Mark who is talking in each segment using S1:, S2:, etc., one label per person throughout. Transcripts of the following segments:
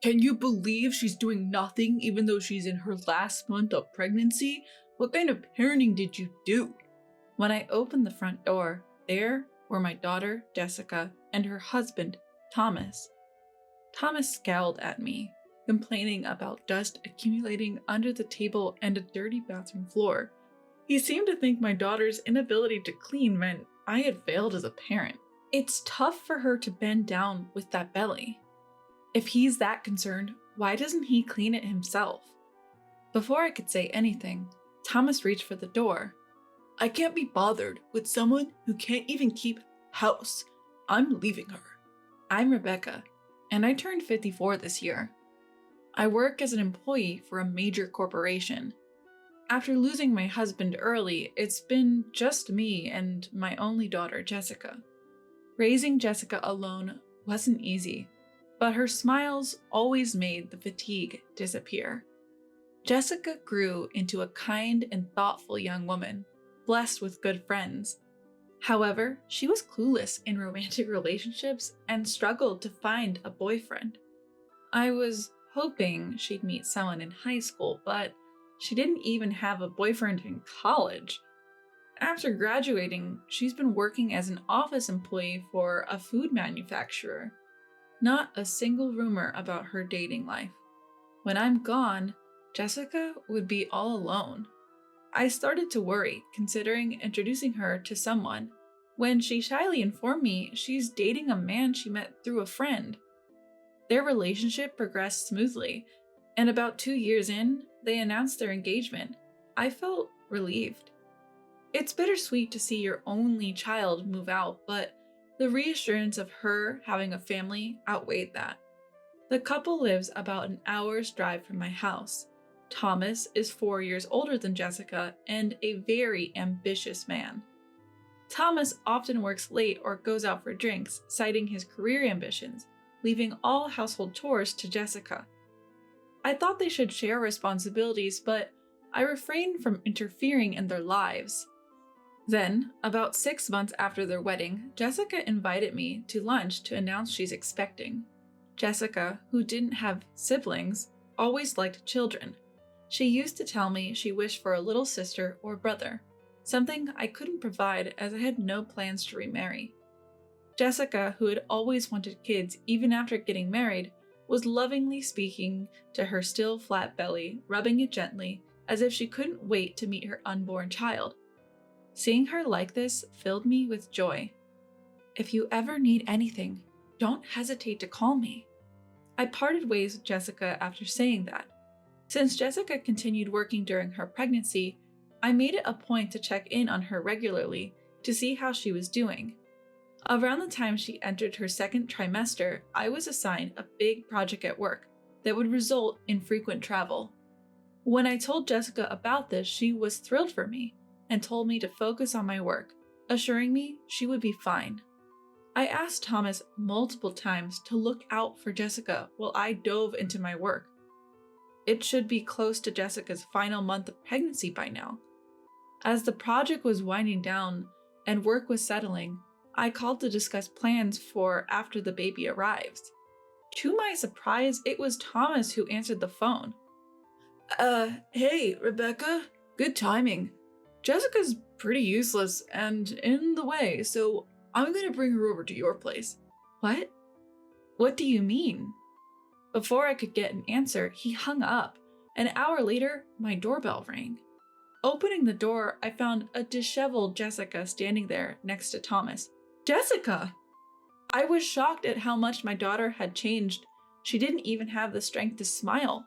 S1: Can you believe she's doing nothing even though she's in her last month of pregnancy? What kind of parenting did you do? When I opened the front door, there were my daughter, Jessica, and her husband, Thomas. Thomas scowled at me, complaining about dust accumulating under the table and a dirty bathroom floor. He seemed to think my daughter's inability to clean meant I had failed as a parent. It's tough for her to bend down with that belly. If he's that concerned, why doesn't he clean it himself? Before I could say anything, Thomas reached for the door. I can't be bothered with someone who can't even keep house. I'm leaving her. I'm Rebecca, and I turned 54 this year. I work as an employee for a major corporation. After losing my husband early, it's been just me and my only daughter, Jessica. Raising Jessica alone wasn't easy, but her smiles always made the fatigue disappear. Jessica grew into a kind and thoughtful young woman, blessed with good friends. However, she was clueless in romantic relationships and struggled to find a boyfriend. I was hoping she'd meet someone in high school, but she didn't even have a boyfriend in college. After graduating, she's been working as an office employee for a food manufacturer. Not a single rumor about her dating life. When I'm gone, Jessica would be all alone. I started to worry, considering introducing her to someone, when she shyly informed me she's dating a man she met through a friend. Their relationship progressed smoothly, and about 2 years in, they announced their engagement. I felt relieved. It's bittersweet to see your only child move out, but the reassurance of her having a family outweighed that. The couple lives about an hour's drive from my house. Thomas is 4 years older than Jessica and a very ambitious man. Thomas often works late or goes out for drinks, citing his career ambitions, leaving all household chores to Jessica. I thought they should share responsibilities, but I refrained from interfering in their lives. Then, about 6 months after their wedding, Jessica invited me to lunch to announce she's expecting. Jessica, who didn't have siblings, always liked children. She used to tell me she wished for a little sister or brother, something I couldn't provide as I had no plans to remarry. Jessica, who had always wanted kids even after getting married, was lovingly speaking to her still flat belly, rubbing it gently, as if she couldn't wait to meet her unborn child. Seeing her like this filled me with joy. If you ever need anything, don't hesitate to call me. I parted ways with Jessica after saying that. Since Jessica continued working during her pregnancy, I made it a point to check in on her regularly to see how she was doing. Around the time she entered her second trimester, I was assigned a big project at work that would result in frequent travel. When I told Jessica about this, she was thrilled for me and told me to focus on my work, assuring me she would be fine. I asked Thomas multiple times to look out for Jessica while I dove into my work. It should be close to Jessica's final month of pregnancy by now. As the project was winding down and work was settling, I called to discuss plans for after the baby arrives. To my surprise, it was Thomas who answered the phone. Hey, Rebecca. Good timing. Jessica's pretty useless and in the way, so I'm gonna bring her over to your place. What? What do you mean? Before I could get an answer, he hung up. An hour later, my doorbell rang. Opening the door, I found a disheveled Jessica standing there next to Thomas. Jessica! I was shocked at how much my daughter had changed. She didn't even have the strength to smile.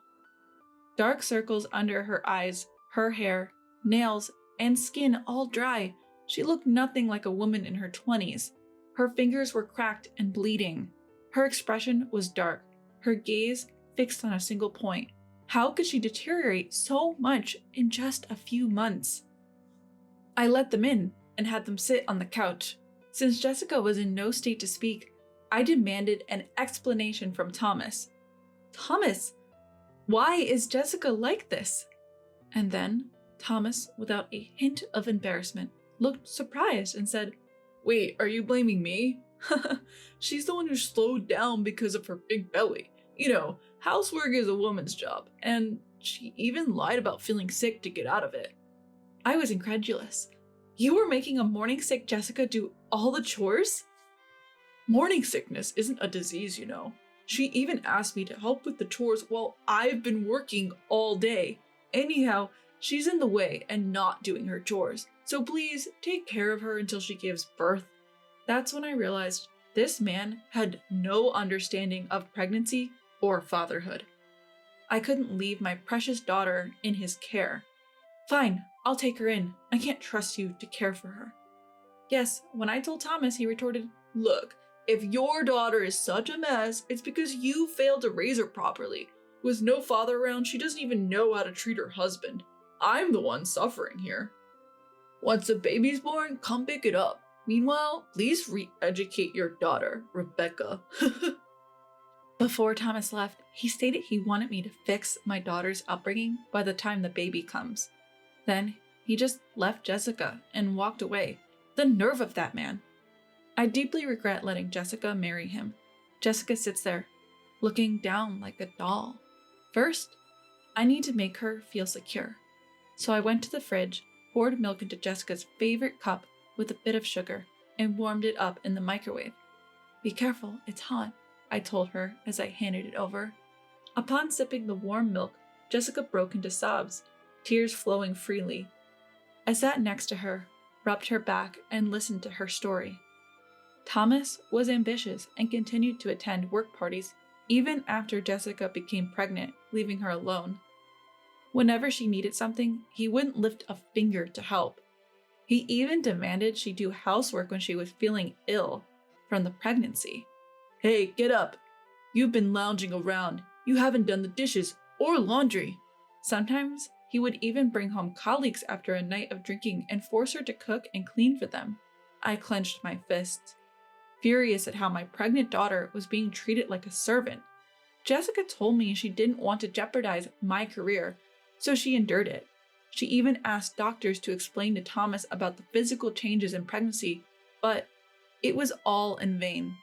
S1: Dark circles under her eyes, her hair, nails, and skin all dry. She looked nothing like a woman in her 20s. Her fingers were cracked and bleeding. Her expression was dark, her gaze fixed on a single point. How could she deteriorate so much in just a few months? I let them in and had them sit on the couch. Since Jessica was in no state to speak, I demanded an explanation from Thomas. Thomas, why is Jessica like this? And then Thomas, without a hint of embarrassment, looked surprised and said, Wait, are you blaming me? She's the one who slowed down because of her big belly. You know, Housework is a woman's job, and she even lied about feeling sick to get out of it. I was incredulous. You were making a morning sick Jessica do all the chores? Morning sickness isn't a disease, you know. She even asked me to help with the chores while I've been working all day. Anyhow, she's in the way and not doing her chores, so please take care of her until she gives birth. That's when I realized this man had no understanding of pregnancy or fatherhood. I couldn't leave my precious daughter in his care. Fine, I'll take her in. I can't trust you to care for her. Yes, when I told Thomas, he retorted, Look, if your daughter is such a mess, it's because you failed to raise her properly. With no father around, she doesn't even know how to treat her husband. I'm the one suffering here. Once the baby's born, come pick it up. Meanwhile, please re-educate your daughter, Rebecca. Before Thomas left, he stated he wanted me to fix my daughter's upbringing by the time the baby comes. Then, he just left Jessica and walked away. The nerve of that man. I deeply regret letting Jessica marry him. Jessica sits there, looking down like a doll. First, I need to make her feel secure. So I went to the fridge, poured milk into Jessica's favorite cup with a bit of sugar, and warmed it up in the microwave. Be careful, it's hot, I told her as I handed it over. Upon sipping the warm milk, Jessica broke into sobs, tears flowing freely. I sat next to her, rubbed her back, and listened to her story. Thomas was ambitious and continued to attend work parties even after Jessica became pregnant, leaving her alone. Whenever she needed something, he wouldn't lift a finger to help. He even demanded she do housework when she was feeling ill from the pregnancy. Hey, get up! You've been lounging around. You haven't done the dishes or laundry. Sometimes he would even bring home colleagues after a night of drinking and force her to cook and clean for them. I clenched my fists, furious at how my pregnant daughter was being treated like a servant. Jessica told me she didn't want to jeopardize my career, so she endured it. She even asked doctors to explain to Thomas about the physical changes in pregnancy, but it was all in vain.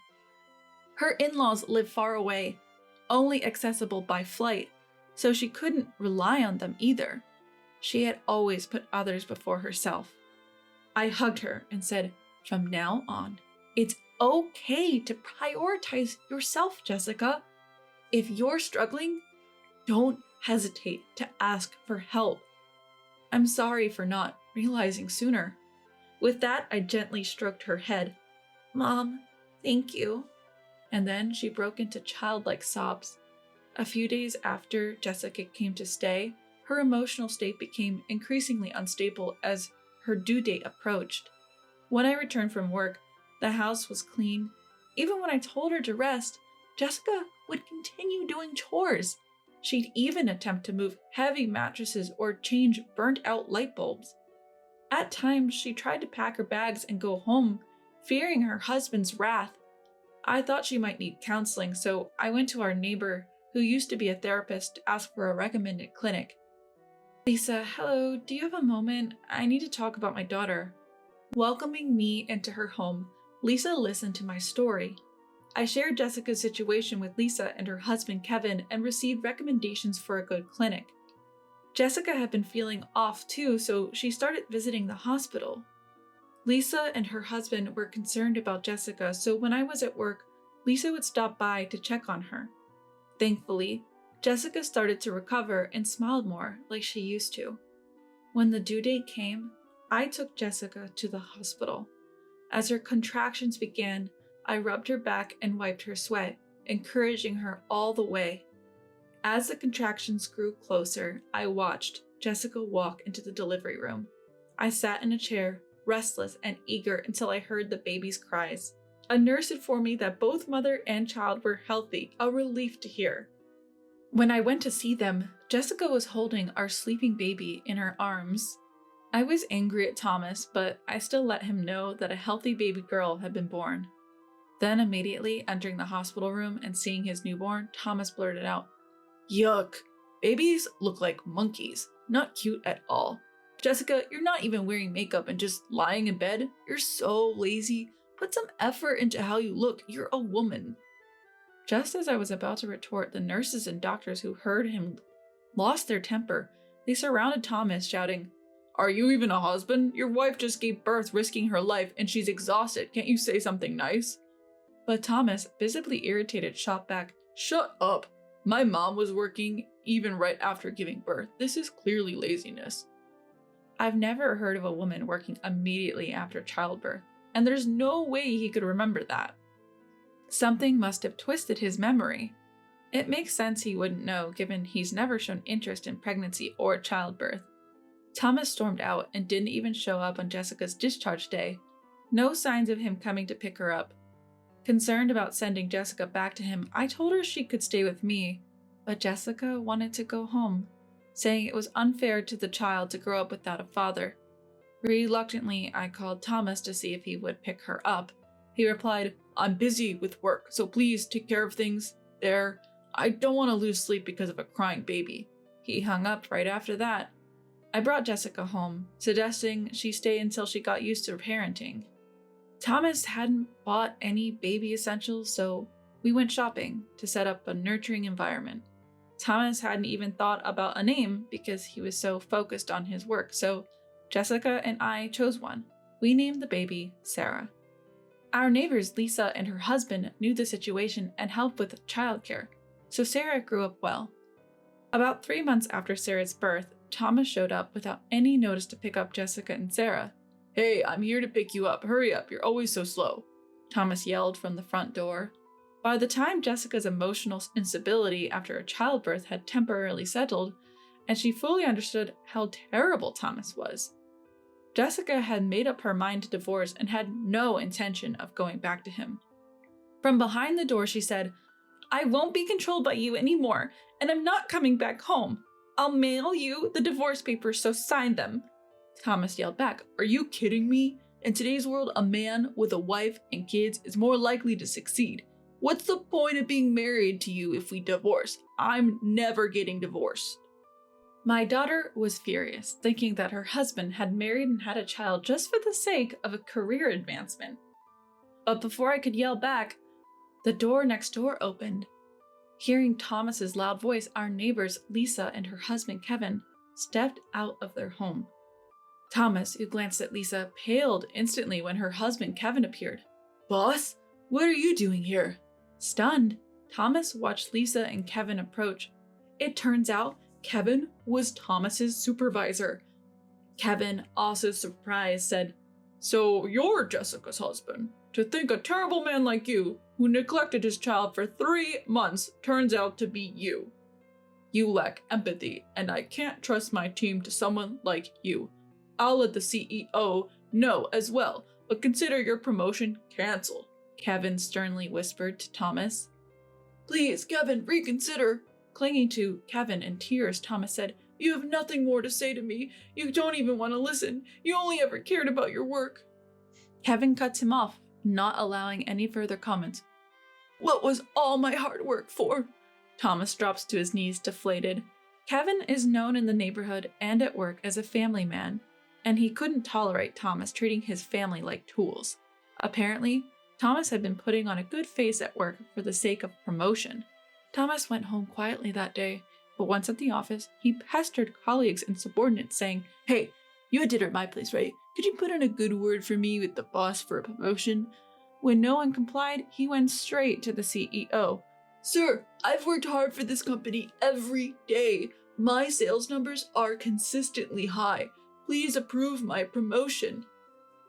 S1: Her in-laws lived far away, only accessible by flight, so she couldn't rely on them either. She had always put others before herself. I hugged her and said, From now on, it's okay to prioritize yourself, Jessica. If you're struggling, don't hesitate to ask for help. I'm sorry for not realizing sooner. With that, I gently stroked her head. Mom, thank you. And then she broke into childlike sobs. A few days after Jessica came to stay, her emotional state became increasingly unstable as her due date approached. When I returned from work, the house was clean. Even when I told her to rest, Jessica would continue doing chores. She'd even attempt to move heavy mattresses or change burnt-out light bulbs. At times, she tried to pack her bags and go home, fearing her husband's wrath. I thought she might need counseling, so I went to our neighbor, who used to be a therapist, to ask for a recommended clinic. Lisa, hello, do you have a moment? I need to talk about my daughter. Welcoming me into her home, Lisa listened to my story. I shared Jessica's situation with Lisa and her husband Kevin and received recommendations for a good clinic. Jessica had been feeling off too, so she started visiting the hospital. Lisa and her husband were concerned about Jessica, so when I was at work, Lisa would stop by to check on her. Thankfully, Jessica started to recover and smiled more like she used to. When the due date came, I took Jessica to the hospital. As her contractions began, I rubbed her back and wiped her sweat, encouraging her all the way. As the contractions grew closer, I watched Jessica walk into the delivery room. I sat in a chair, restless and eager until I heard the baby's cries. A nurse informed me that both mother and child were healthy, a relief to hear. When I went to see them, Jessica was holding our sleeping baby in her arms. I was angry at Thomas, but I still let him know that a healthy baby girl had been born. Then immediately entering the hospital room and seeing his newborn, Thomas blurted out, Yuck! Babies look like monkeys. Not cute at all. Jessica, you're not even wearing makeup and just lying in bed. You're so lazy. Put some effort into how you look. You're a woman. Just as I was about to retort, the nurses and doctors who heard him lost their temper. They surrounded Thomas, shouting, "Are you even a husband? Your wife just gave birth risking her life and she's exhausted. Can't you say something nice?" But Thomas, visibly irritated, shot back, "Shut up. My mom was working even right after giving birth. This is clearly laziness." I've never heard of a woman working immediately after childbirth, and there's no way he could remember that. Something must have twisted his memory. It makes sense he wouldn't know, given he's never shown interest in pregnancy or childbirth. Thomas stormed out and didn't even show up on Jessica's discharge day. No signs of him coming to pick her up. Concerned about sending Jessica back to him, I told her she could stay with me, but Jessica wanted to go home, saying it was unfair to the child to grow up without a father. Reluctantly, I called Thomas to see if he would pick her up. He replied, "I'm busy with work, so please take care of things there. I don't want to lose sleep because of a crying baby." He hung up right after that. I brought Jessica home, suggesting she stay until she got used to parenting. Thomas hadn't bought any baby essentials, so we went shopping to set up a nurturing environment. Thomas hadn't even thought about a name because he was so focused on his work, so Jessica and I chose one. We named the baby Sarah. Our neighbors Lisa and her husband knew the situation and helped with childcare, so Sarah grew up well. About 3 months after Sarah's birth, Thomas showed up without any notice to pick up Jessica and Sarah. "Hey, I'm here to pick you up. Hurry up, you're always so slow," Thomas yelled from the front door. By the time Jessica's emotional instability after a childbirth had temporarily settled, and she fully understood how terrible Thomas was, Jessica had made up her mind to divorce and had no intention of going back to him. From behind the door, she said, "I won't be controlled by you anymore, and I'm not coming back home. I'll mail you the divorce papers, so sign them." Thomas yelled back, "Are you kidding me? In today's world, a man with a wife and kids is more likely to succeed. What's the point of being married to you if we divorce? I'm never getting divorced." My daughter was furious, thinking that her husband had married and had a child just for the sake of a career advancement. But before I could yell back, the door next door opened. Hearing Thomas's loud voice, our neighbors Lisa and her husband Kevin stepped out of their home. Thomas, who glanced at Lisa, paled instantly when her husband Kevin appeared. "Boss, what are you doing here?" Stunned, Thomas watched Lisa and Kevin approach. It turns out Kevin was Thomas's supervisor. Kevin, also surprised, said, "So you're Jessica's husband. To think a terrible man like you, who neglected his child for 3 months, turns out to be you. You lack empathy, and I can't trust my team to someone like you. I'll let the CEO know as well, but consider your promotion canceled," Kevin sternly whispered to Thomas. "Please, Kevin, reconsider." Clinging to Kevin in tears, Thomas said, "You have nothing more to say to me. You don't even want to listen. You only ever cared about your work." Kevin cuts him off, not allowing any further comments. "What was all my hard work for?" Thomas drops to his knees, deflated. Kevin is known in the neighborhood and at work as a family man, and he couldn't tolerate Thomas treating his family like tools. Apparently, Thomas had been putting on a good face at work for the sake of promotion. Thomas went home quietly that day, but once at the office, he pestered colleagues and subordinates, saying, "Hey, you did at my place, right? Could you put in a good word for me with the boss for a promotion?" When no one complied, he went straight to the CEO. "Sir, I've worked hard for this company every day. My sales numbers are consistently high. Please approve my promotion."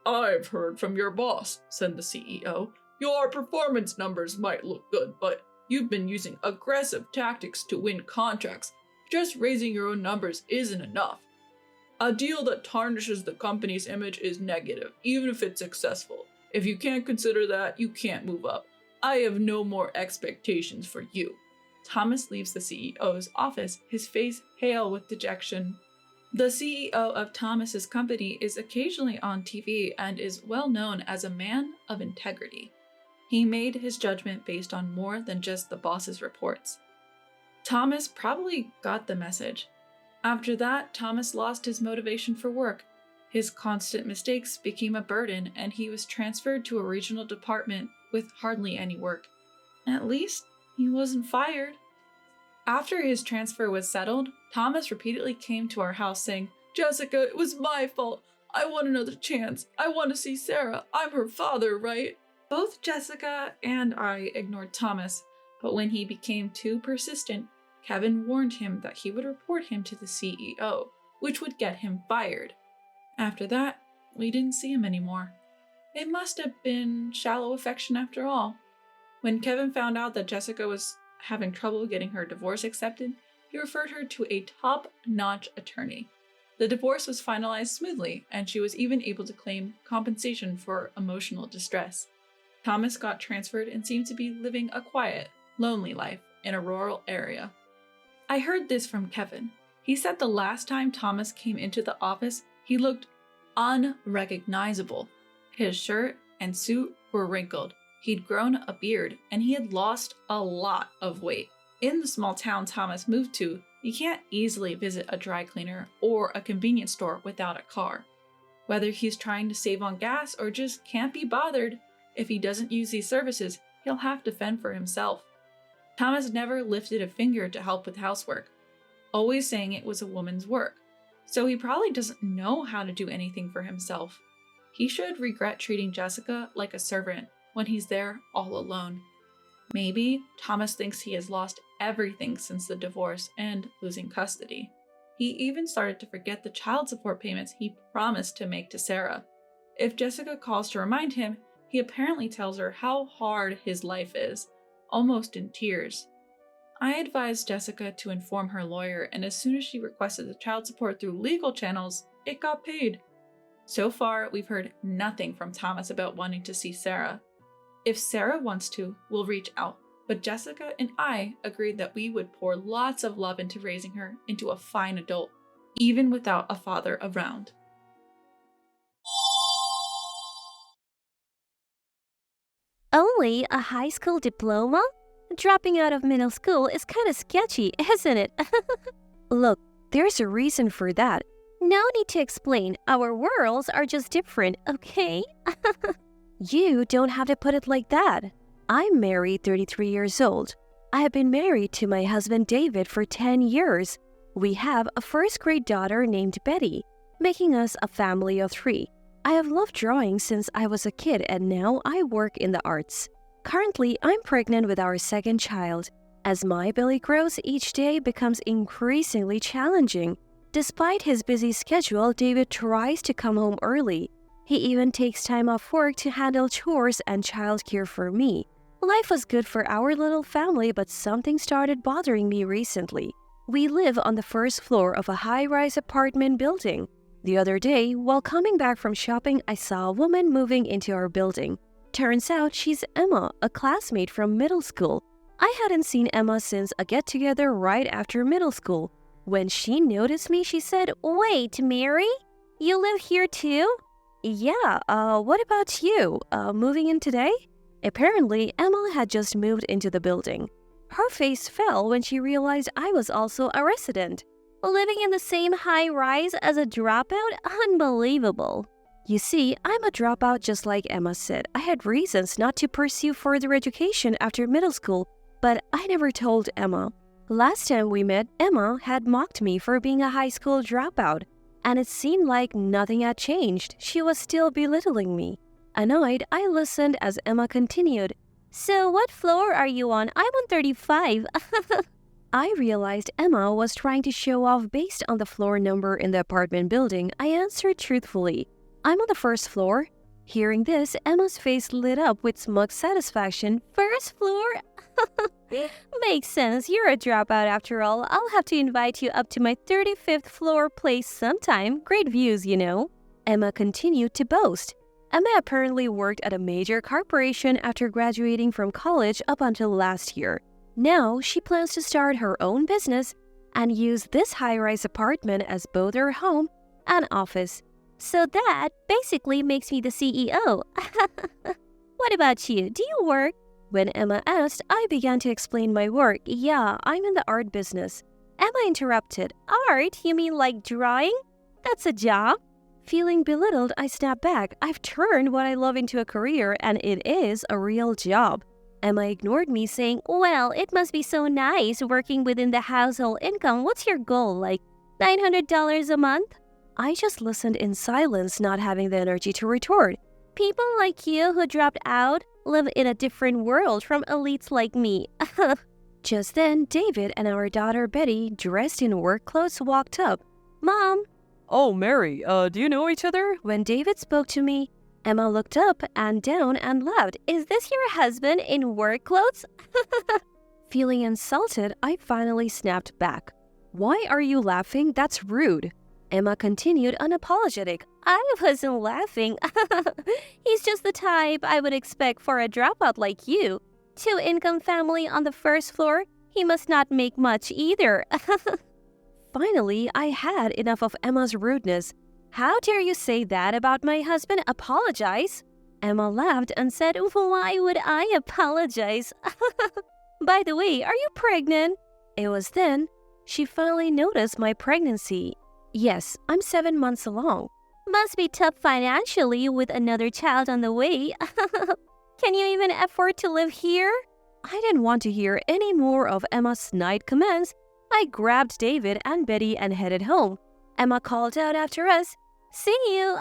S1: "I've heard from your boss," said the CEO. "Your performance numbers might look good, but you've been using aggressive tactics to win contracts. Just raising your own numbers isn't enough. A deal that tarnishes the company's image is negative, even if it's successful. If you can't consider that, you can't move up. I have no more expectations for you." Thomas leaves the CEO's office, his face pale with dejection. The CEO of Thomas's company is occasionally on TV and is well known as a man of integrity. He made his judgment based on more than just the boss's reports. Thomas probably got the message. After that, Thomas lost his motivation for work. His constant mistakes became a burden, and he was transferred to a regional department with hardly any work. At least, He wasn't fired. After his transfer was settled, Thomas repeatedly came to our house saying, "Jessica, it was my fault. I want another chance. I want to see Sarah. I'm her father, right?" Both Jessica and I ignored Thomas, but when he became too persistent, Kevin warned him that he would report him to the CEO, which would get him fired. After that, we didn't see him anymore. It must have been shallow affection after all. When Kevin found out that Jessica was having trouble getting her divorce accepted, he referred her to a top-notch attorney. The divorce was finalized smoothly, and she was even able to claim compensation for emotional distress. Thomas got transferred and seemed to be living a quiet, lonely life in a rural area. I heard this from Kevin. He said the last time Thomas came into the office, he looked unrecognizable. His shirt and suit were wrinkled. He'd grown a beard, and he had lost a lot of weight. In the small town Thomas moved to, you can't easily visit a dry cleaner or a convenience store without a car. Whether he's trying to save on gas or just can't be bothered, if he doesn't use these services, he'll have to fend for himself. Thomas never lifted a finger to help with housework, always saying it was a woman's work, so he probably doesn't know how to do anything for himself. He should regret treating Jessica like a servant when he's there all alone. Maybe Thomas thinks he has lost everything since the divorce and losing custody. He even started to forget the child support payments he promised to make to Sarah. If Jessica calls to remind him, he apparently tells her how hard his life is, almost in tears. I advised Jessica to inform her lawyer, and as soon as she requested the child support through legal channels, it got paid. So far, we've heard nothing from Thomas about wanting to see Sarah. If Sarah wants to, we'll reach out, but Jessica and I agreed that we would pour lots of love into raising her into a fine adult, even without a father around.
S2: Only a high school diploma? Dropping out of middle school is kind of sketchy, isn't it? Look, there's a reason for that. No need to explain. Our worlds are just different, okay? You don't have to put it like that. I'm married, 33 years old. I have been married to my husband David for 10 years. We have a first-grade daughter named Betty, making us a family of 3. I have loved drawing since I was a kid, and now I work in the arts. Currently, I'm pregnant with our second child. As my belly grows, each day becomes increasingly challenging. Despite his busy schedule, David tries to come home early. He even takes time off work to handle chores and childcare for me. Life was good for our little family, but something started bothering me recently. We live on the first floor of a high-rise apartment building. The other day, while coming back from shopping, I saw a woman moving into our building. Turns out she's Emma, a classmate from middle school. I hadn't seen Emma since a get-together right after middle school. When she noticed me, she said, "Wait, Mary? You live here too?" "Yeah, what about you? Moving in today?" Apparently, Emma had just moved into the building. Her face fell when she realized I was also a resident. Living in the same high-rise as a dropout? Unbelievable. You see, I'm a dropout just like Emma said. I had reasons not to pursue further education after middle school, but I never told Emma. Last time we met, Emma had mocked me for being a high school dropout, and it seemed like nothing had changed. She was still belittling me. Annoyed, I listened as Emma continued. "So what floor are you on? I'm on 35. I realized Emma was trying to show off based on the floor number in the apartment building. I answered truthfully, "I'm on the first floor." Hearing this, Emma's face lit up with smug satisfaction. "First floor? Makes sense. You're a dropout after all. I'll have to invite you up to my 35th floor place sometime. Great views, you know." Emma continued to boast. Emma apparently worked at a major corporation after graduating from college up until last year. Now, she plans to start her own business and use this high-rise apartment as both her home and office. "So that basically makes me the CEO. What about you? Do you work?" When Emma asked, I began to explain my work. "Yeah, I'm in the art business." Emma interrupted. "Art? You mean like drawing? That's a job?" Feeling belittled, I snapped back. I've turned what I love into a career, and it is a real job. Emma ignored me, saying, "Well, it must be so nice working within the household income. What's your goal, like $900 a month?" I just listened in silence, not having the energy to retort. People like you who dropped out live in a different world from elites like me. Just then, David and our daughter Betty, dressed in work clothes, walked up. "Mom."
S3: "Oh, Mary, do you know each other?"
S2: When David spoke to me, Emma looked up and down and laughed. "Is this your husband in work clothes?" Feeling insulted, I finally snapped back. "Why are you laughing? That's rude." Emma continued unapologetic. "I wasn't laughing. He's just the type I would expect for a dropout like you. Two-income family on the first floor. He must not make much either." Finally, I had enough of Emma's rudeness. "How dare you say that about my husband? Apologize." Emma laughed and said, "Why would I apologize? By the way, are you pregnant?" It was then she finally noticed my pregnancy. "Yes, I'm 7 months along." "Must be tough financially with another child on the way." "Can you even afford to live here?" I didn't want to hear any more of Emma's snide comments. I grabbed David and Betty and headed home. Emma called out after us, "See you.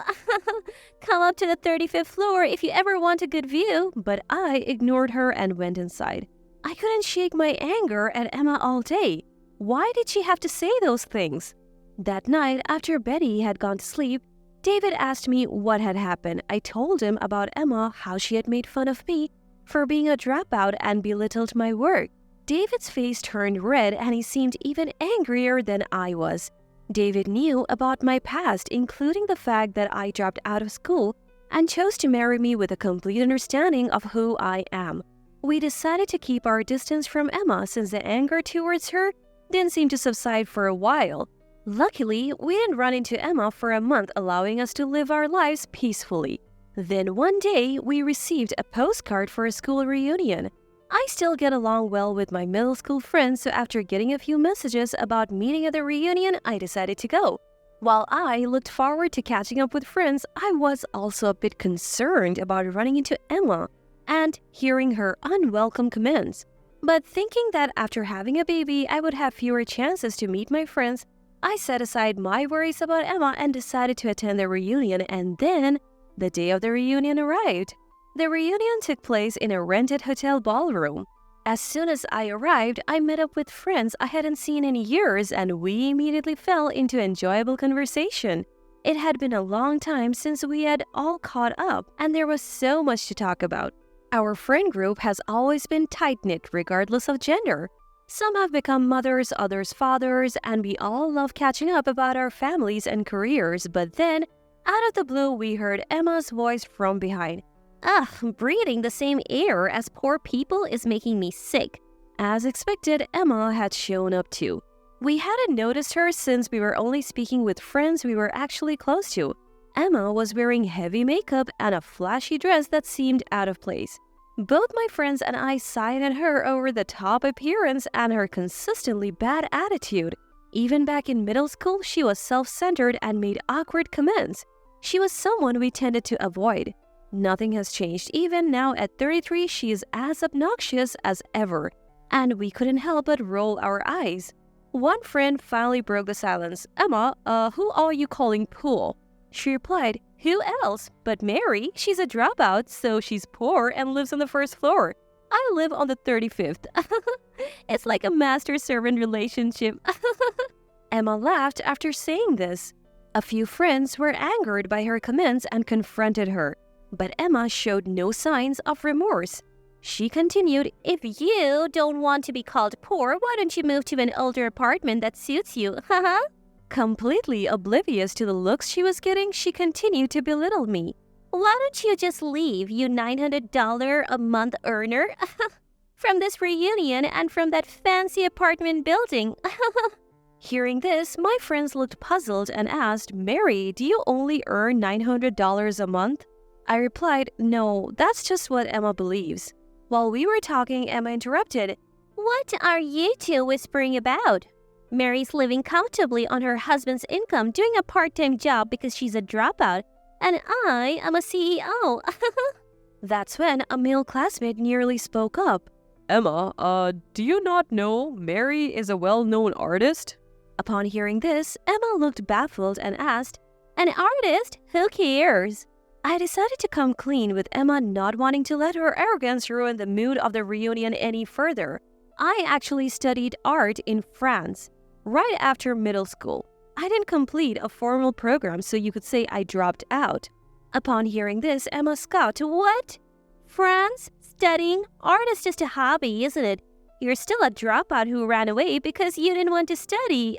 S2: Come up to the 35th floor if you ever want a good view." But I ignored her and went inside. I couldn't shake my anger at Emma all day. Why did she have to say those things? That night, after Betty had gone to sleep, David asked me what had happened. I told him about Emma, how she had made fun of me for being a dropout and belittled my work. David's face turned red and he seemed even angrier than I was. David knew about my past, including the fact that I dropped out of school and chose to marry me with a complete understanding of who I am. We decided to keep our distance from Emma since the anger towards her didn't seem to subside for a while. Luckily, we didn't run into Emma for a month, allowing us to live our lives peacefully. Then one day, we received a postcard for a school reunion. I still get along well with my middle school friends, so after getting a few messages about meeting at the reunion, I decided to go. While I looked forward to catching up with friends, I was also a bit concerned about running into Emma and hearing her unwelcome comments. But thinking that after having a baby, I would have fewer chances to meet my friends, I set aside my worries about Emma and decided to attend the reunion, and then the day of the reunion arrived. The reunion took place in a rented hotel ballroom. As soon as I arrived, I met up with friends I hadn't seen in years, and we immediately fell into enjoyable conversation. It had been a long time since we had all caught up, and there was so much to talk about. Our friend group has always been tight-knit regardless of gender. Some have become mothers, others fathers, and we all love catching up about our families and careers. But then, out of the blue, we heard Emma's voice from behind. "Ugh, breathing the same air as poor people is making me sick." As expected, Emma had shown up too. We hadn't noticed her since we were only speaking with friends we were actually close to. Emma was wearing heavy makeup and a flashy dress that seemed out of place. Both my friends and I sighed at her over-the-top appearance and her consistently bad attitude. Even back in middle school, she was self-centered and made awkward comments. She was someone we tended to avoid. Nothing has changed. Even now at 33, she is as obnoxious as ever, and we couldn't help but roll our eyes. One friend finally broke the silence. "Emma, who are you calling poor?" She replied, "Who else but Mary? She's a dropout, so she's poor and lives on the first floor. I live on the 35th. It's like a master-servant relationship." Emma laughed after saying this. A few friends were angered by her comments and confronted her. But Emma showed no signs of remorse. She continued, "If you don't want to be called poor, why don't you move to an older apartment that suits you, haha?" Completely oblivious to the looks she was getting, she continued to belittle me. "Why don't you just leave, you $900 a month earner? From this reunion and from that fancy apartment building." Hearing this, my friends looked puzzled and asked, "Mary, do you only earn $900 a month?" I replied, "No, that's just what Emma believes." While we were talking, Emma interrupted, "What are you two whispering about? Mary's living comfortably on her husband's income, doing a part-time job because she's a dropout, and I am a CEO." That's when a male classmate nearly spoke up.
S3: Emma, do you not know Mary is a well-known artist?
S2: Upon hearing this, Emma looked baffled and asked, "An artist? Who cares?" I decided to come clean with Emma, not wanting to let her arrogance ruin the mood of the reunion any further. I actually studied art in France right after middle school. I didn't complete a formal program, so you could say I dropped out. Upon hearing this, Emma scoffed. "What? France? Studying? Art is just a hobby, isn't it? You're still a dropout who ran away because you didn't want to study."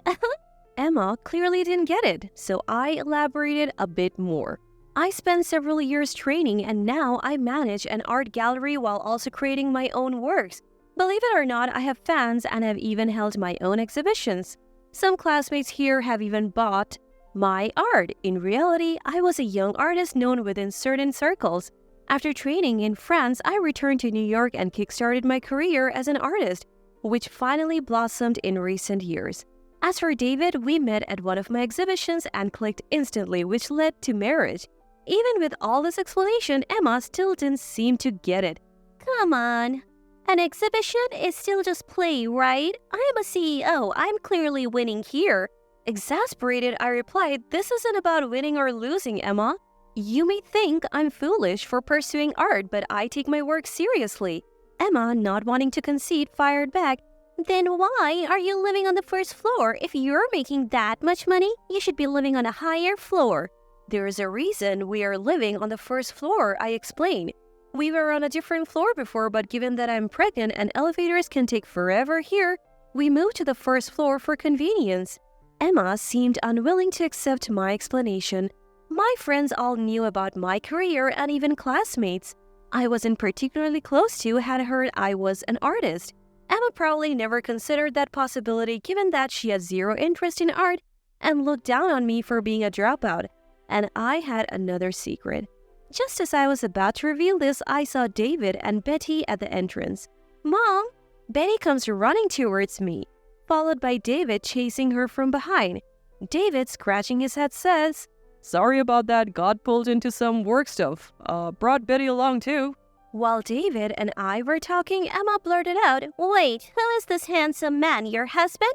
S2: Emma clearly didn't get it, so I elaborated a bit more. I spent several years training, and now I manage an art gallery while also creating my own works. Believe it or not, I have fans and have even held my own exhibitions. Some classmates here have even bought my art. In reality, I was a young artist known within certain circles. After training in France, I returned to New York and kickstarted my career as an artist, which finally blossomed in recent years. As for David, we met at one of my exhibitions and clicked instantly, which led to marriage. Even with all this explanation, Emma still didn't seem to get it. "Come on. An exhibition is still just play, right? I am a CEO. I'm clearly winning here." Exasperated, I replied, "This isn't about winning or losing, Emma. You may think I'm foolish for pursuing art, but I take my work seriously." Emma, not wanting to concede, fired back, "Then why are you living on the first floor? If you're making that much money, you should be living on a higher floor." "There is a reason we are living on the first floor," I explained. "We were on a different floor before, but given that I'm pregnant and elevators can take forever here, we moved to the first floor for convenience." Emma seemed unwilling to accept my explanation. My friends all knew about my career, and even classmates I wasn't particularly close to had heard I was an artist. Emma probably never considered that possibility, given that she had zero interest in art and looked down on me for being a dropout. And I had another secret. Just as I was about to reveal this, I saw David and Betty at the entrance. "Mom!" Betty comes running towards me, followed by David chasing her from behind. David, scratching his head, says,
S3: Sorry about that, got pulled into some work stuff. Brought Betty along too.
S2: While David and I were talking, Emma blurted out, "Wait, who is this handsome man, your husband?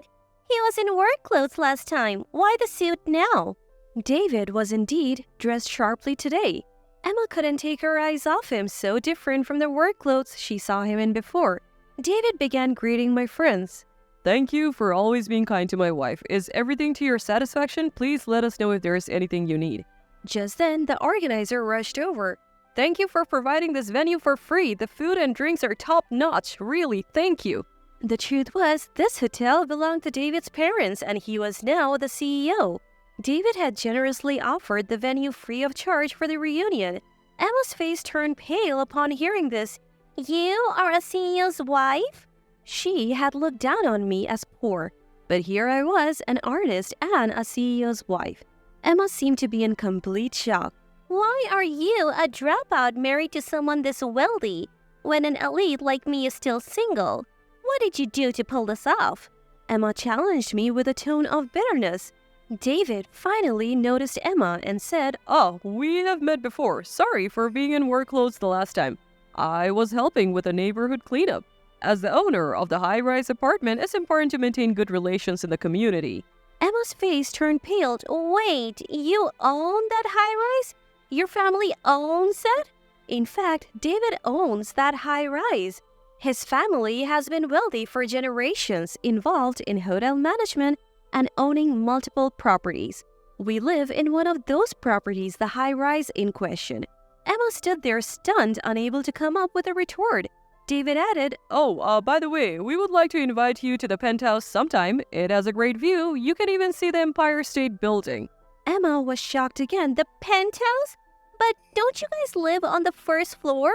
S2: He was in work clothes last time. Why the suit now?" David was indeed dressed sharply today. Emma couldn't take her eyes off him, so different from the work clothes she saw him in before. David began greeting my friends.
S3: Thank you for always being kind to my wife. Is everything to your satisfaction? Please let us know if there is anything you need.
S2: Just then, the organizer rushed over.
S3: Thank you for providing this venue for free. The food and drinks are top-notch. Really, thank you.
S2: The truth was, this hotel belonged to David's parents, and he was now the CEO. David had generously offered the venue free of charge for the reunion. Emma's face turned pale upon hearing this. "You are a CEO's wife?" She had looked down on me as poor, but here I was, an artist and a CEO's wife. Emma seemed to be in complete shock. "Why are you, a dropout, married to someone this wealthy, when an elite like me is still single? What did you do to pull this off?" Emma challenged me with a tone of bitterness. David finally noticed Emma and said,
S3: Oh, we have met before. Sorry for being in work clothes the last time. I was helping with a neighborhood cleanup. As the owner of the high-rise apartment, it's important to maintain good relations in the community.
S2: Emma's face turned pale. "Wait, you own that high-rise? Your family owns it?" In fact, David owns that high-rise. His family has been wealthy for generations, involved in hotel management and owning multiple properties. We live in one of those properties, the high-rise in question. Emma stood there stunned, unable to come up with a retort. David added,
S3: Oh, by the way, we would like to invite you to the penthouse sometime. It has a great view. You can even see the Empire State Building.
S2: Emma was shocked again. "The penthouse? But don't you guys live on the first floor?"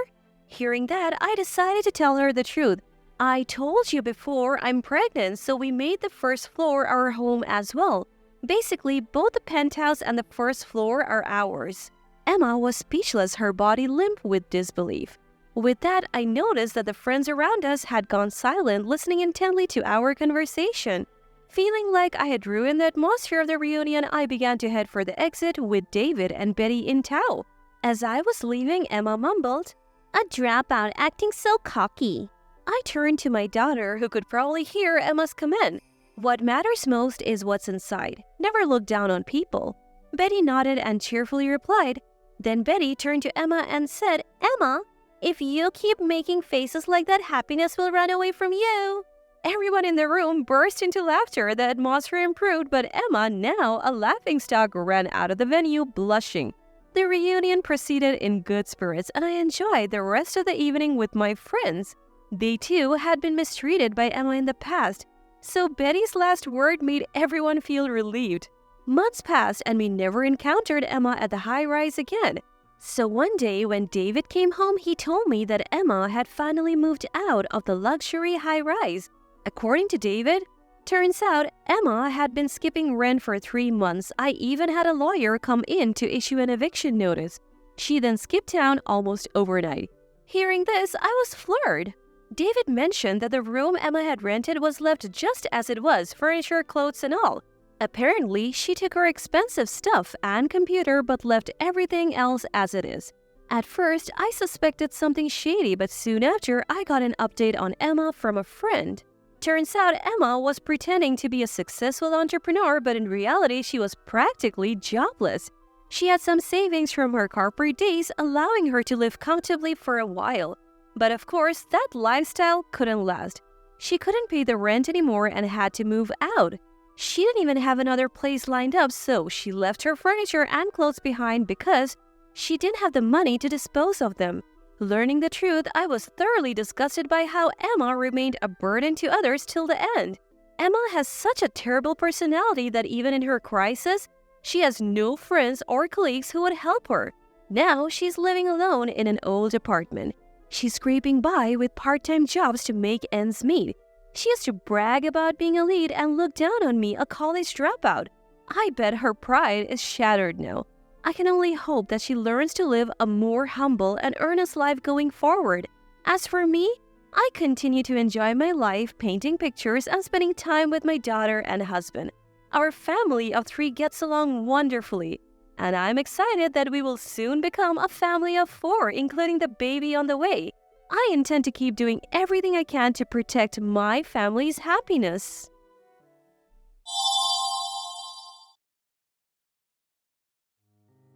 S2: Hearing that, I decided to tell her the truth. "I told you before, I'm pregnant, so we made the first floor our home as well. Basically, both the penthouse and the first floor are ours." Emma was speechless, her body limp with disbelief. With that, I noticed that the friends around us had gone silent, listening intently to our conversation. Feeling like I had ruined the atmosphere of the reunion, I began to head for the exit with David and Betty in tow. As I was leaving, Emma mumbled, A dropout acting so cocky. I turned to my daughter, who could probably hear Emma's comment. What matters most is what's inside. Never look down on people. Betty nodded and cheerfully replied. Then Betty turned to Emma and said, Emma, if you keep making faces like that, happiness will run away from you. Everyone in the room burst into laughter. The atmosphere improved, but Emma, now a laughingstock, ran out of the venue blushing. The reunion proceeded in good spirits, and I enjoyed the rest of the evening with my friends. They too had been mistreated by Emma in the past, so Betty's last word made everyone feel relieved. Months passed and we never encountered Emma at the high-rise again. So one day when David came home, he told me that Emma had finally moved out of the luxury high-rise. According to David, turns out Emma had been skipping rent for 3 months. I even had a lawyer come in to issue an eviction notice. She then skipped town almost overnight. Hearing this, I was floored. David mentioned that the room Emma had rented was left just as it was, furniture, clothes, and all. Apparently, she took her expensive stuff and computer but left everything else as it is. At first, I suspected something shady, but soon after, I got an update on Emma from a friend. Turns out Emma was pretending to be a successful entrepreneur, but in reality, she was practically jobless. She had some savings from her corporate days, allowing her to live comfortably for a while. But of course, that lifestyle couldn't last. She couldn't pay the rent anymore and had to move out. She didn't even have another place lined up, so she left her furniture and clothes behind because she didn't have the money to dispose of them. Learning the truth, I was thoroughly disgusted by how Emma remained a burden to others till the end. Emma has such a terrible personality that even in her crisis, she has no friends or colleagues who would help her. Now she's living alone in an old apartment. She's scraping by with part-time jobs to make ends meet. She used to brag about being a lead and look down on me, a college dropout. I bet her pride is shattered now. I can only hope that she learns to live a more humble and earnest life going forward. As for me, I continue to enjoy my life, painting pictures and spending time with my daughter and husband. Our family of 3 gets along wonderfully, and I'm excited that we will soon become a family of 4, including the baby on the way. I intend to keep doing everything I can to protect my family's happiness.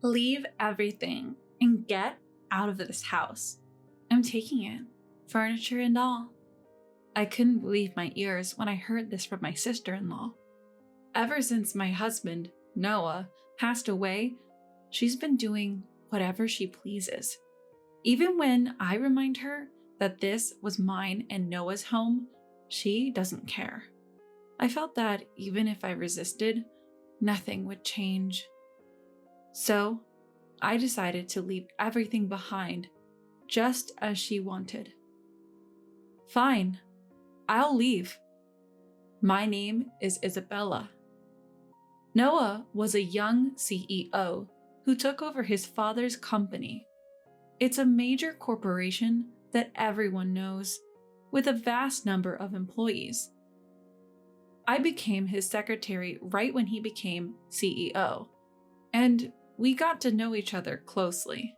S1: Leave everything and get out of this house. I'm taking it, furniture and all. I couldn't believe my ears when I heard this from my sister-in-law. Ever since my husband, Noah, passed away, she's been doing whatever she pleases. Even when I remind her that this was mine and Noah's home, she doesn't care. I felt that even if I resisted, nothing would change. So, I decided to leave everything behind, just as she wanted. Fine, I'll leave. My name is Isabella. Noah was a young CEO who took over his father's company. It's a major corporation that everyone knows, with a vast number of employees. I became his secretary right when he became CEO, and we got to know each other closely.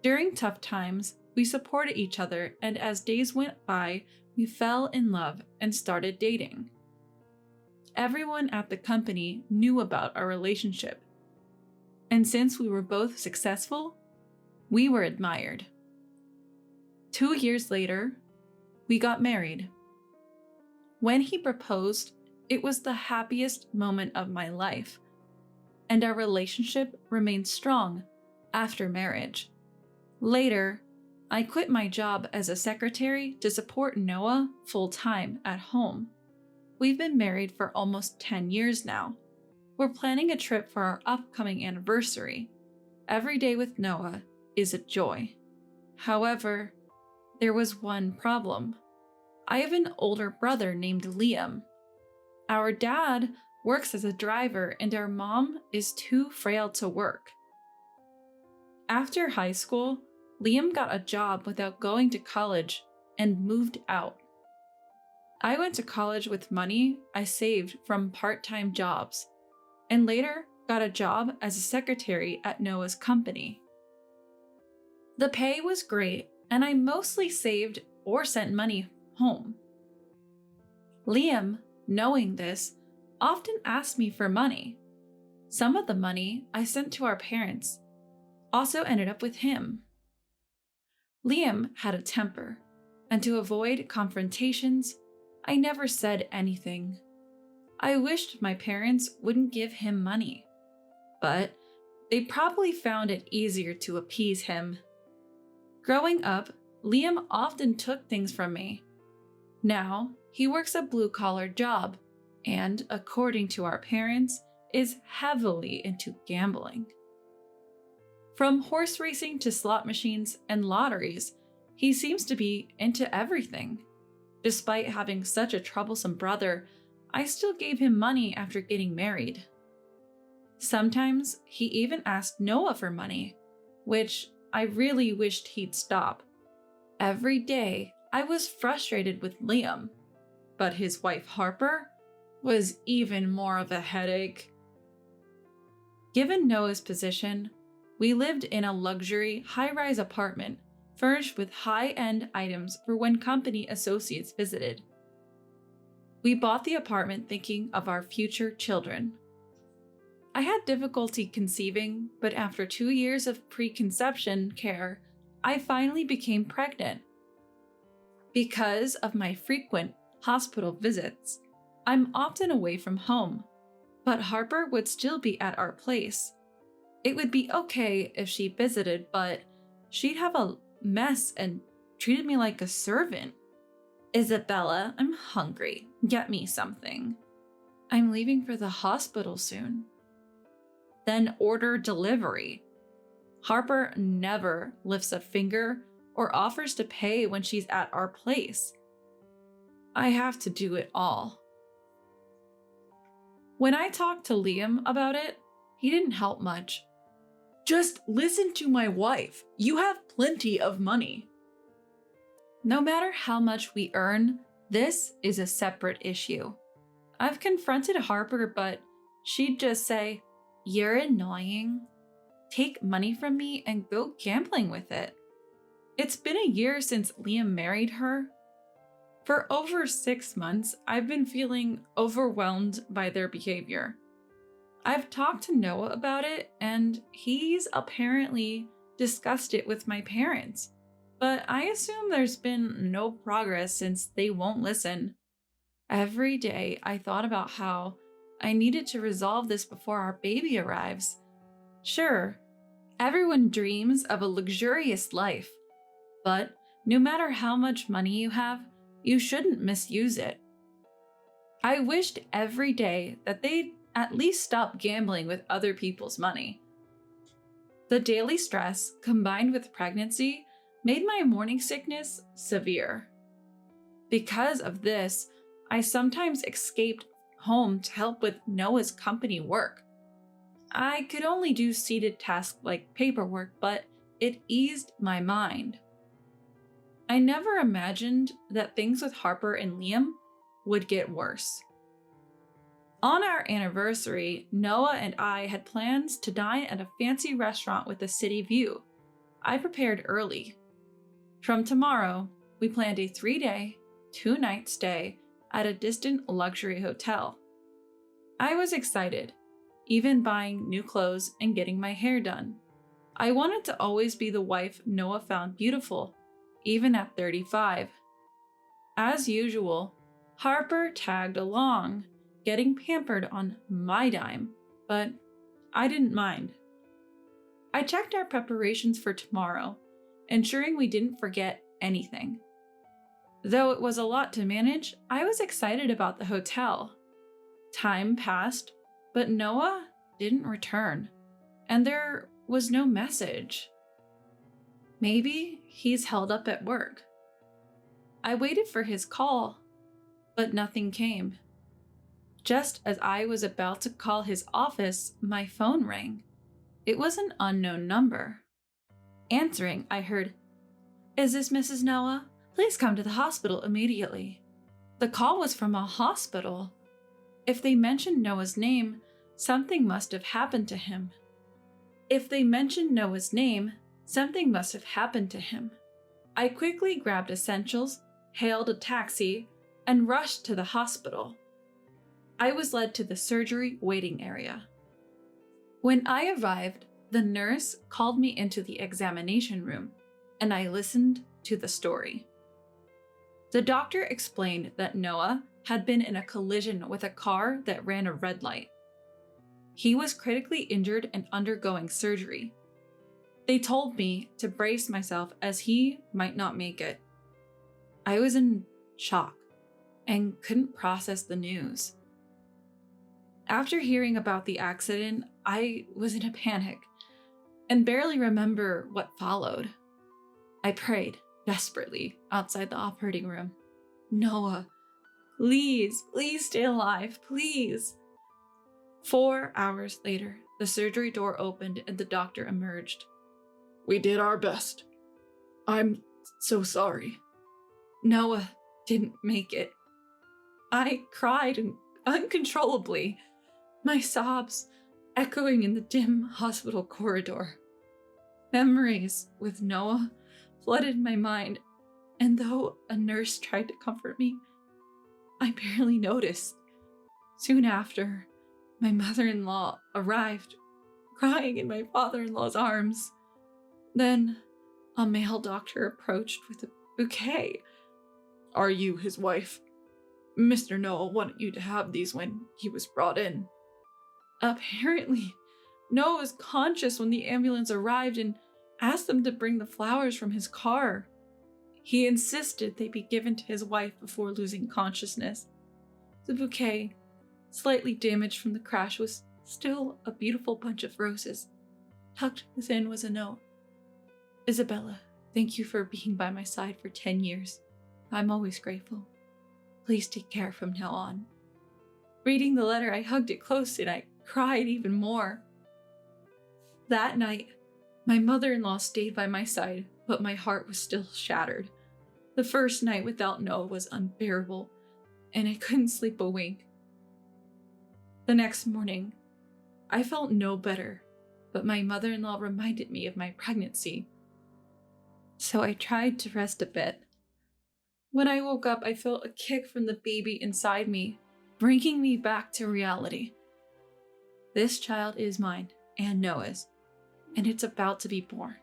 S1: During tough times, we supported each other, and as days went by, we fell in love and started dating. Everyone at the company knew about our relationship, and since we were both successful, we were admired. 2 years later, we got married. When he proposed, it was the happiest moment of my life, and our relationship remained strong after marriage. Later, I quit my job as a secretary to support Noah full-time at home. We've been married for almost 10 years now. We're planning a trip for our upcoming anniversary. Every day with Noah is a joy. However, there was one problem. I have an older brother named Liam. Our dad works as a driver and our mom is too frail to work. After high school, Liam got a job without going to college and moved out. I went to college with money I saved from part-time jobs, and later got a job as a secretary at Noah's company. The pay was great, and I mostly saved or sent money home. Liam, knowing this, often asked me for money. Some of the money I sent to our parents also ended up with him. Liam had a temper, and to avoid confrontations, I never said anything. I wished my parents wouldn't give him money, but they probably found it easier to appease him. Growing up, Liam often took things from me. Now, he works a blue-collar job and, according to our parents, is heavily into gambling. From horse racing to slot machines and lotteries, he seems to be into everything. Despite having such a troublesome brother, I still gave him money after getting married. Sometimes he even asked Noah for money, which I really wished he'd stop. Every day, I was frustrated with Liam, but his wife Harper was even more of a headache. Given Noah's position, we lived in a luxury, high-rise apartment furnished with high-end items for when company associates visited. We bought the apartment thinking of our future children. I had difficulty conceiving, but after 2 years of preconception care, I finally became pregnant. Because of my frequent hospital visits, I'm often away from home, but Harper would still be at our place. It would be okay if she visited, but she'd have a mess and treated me like a servant. Isabella, I'm hungry. Get me something. I'm leaving for the hospital soon. Then order delivery. Harper never lifts a finger or offers to pay when she's at our place. I have to do it all. When I talked to Liam about it, he didn't help much. Just listen to my wife. You have plenty of money. No matter how much we earn, this is a separate issue. I've confronted Harper, but she'd just say, "You're annoying. Take money from me and go gambling with it." It's been a year since Liam married her. For over 6 months, I've been feeling overwhelmed by their behavior. I've talked to Noah about it, and he's apparently discussed it with my parents. But I assume there's been no progress since they won't listen. Every day I thought about how I needed to resolve this before our baby arrives. Sure, everyone dreams of a luxurious life, but no matter how much money you have, you shouldn't misuse it. I wished every day that they'd at least stop gambling with other people's money. The daily stress, combined with pregnancy, made my morning sickness severe. Because of this, I sometimes escaped home to help with Noah's company work. I could only do seated tasks like paperwork, but it eased my mind. I never imagined that things with Harper and Liam would get worse. On our anniversary, Noah and I had plans to dine at a fancy restaurant with a city view. I prepared early. From tomorrow, we planned a 3-day, 2-night stay at a distant luxury hotel. I was excited, even buying new clothes and getting my hair done. I wanted to always be the wife Noah found beautiful, even at 35. As usual, Harper tagged along, getting pampered on my dime, but I didn't mind. I checked our preparations for tomorrow, ensuring we didn't forget anything. Though it was a lot to manage, I was excited about the hotel. Time passed, but Noah didn't return, and there was no message. Maybe he's held up at work. I waited for his call, but nothing came. Just as I was about to call his office, my phone rang. It was an unknown number. Answering, I heard, "Is this Mrs. Noah? Please come to the hospital immediately." The call was from a hospital. If they mentioned Noah's name, something must have happened to him. If they mentioned Noah's name, Something must have happened to him. I quickly grabbed essentials, hailed a taxi, and rushed to the hospital. I was led to the surgery waiting area. When I arrived, the nurse called me into the examination room, and I listened to the story. The doctor explained that Noah had been in a collision with a car that ran a red light. He was critically injured and undergoing surgery. They told me to brace myself as he might not make it. I was in shock and couldn't process the news. After hearing about the accident, I was in a panic and barely remember what followed. I prayed desperately outside the operating room. Noah, please stay alive, please. 4 hours later, the surgery door opened and the doctor emerged. We did our best. I'm so sorry. Noah didn't make it. I cried uncontrollably, my sobs echoing in the dim hospital corridor. Memories with Noah flooded my mind, and though a nurse tried to comfort me, I barely noticed. Soon after, my mother-in-law arrived, crying in my father-in-law's arms. Then, a male doctor approached with a bouquet. Are you his wife? Mr. Noah wanted you to have these when he was brought in. Apparently, Noah was conscious when the ambulance arrived and asked them to bring the flowers from his car. He insisted they be given to his wife before losing consciousness. The bouquet, slightly damaged from the crash, was still a beautiful bunch of roses. Tucked within was a note. Isabella, thank you for being by my side for 10 years. I'm always grateful. Please take care from now on. Reading the letter, I hugged it close and I cried even more. That night, my mother-in-law stayed by my side, but my heart was still shattered. The first night without Noah was unbearable, and I couldn't sleep a wink. The next morning, I felt no better, but my mother-in-law reminded me of my pregnancy. So I tried to rest a bit. When I woke up, I felt a kick from the baby inside me, bringing me back to reality. This child is mine and Noah's, and it's about to be born.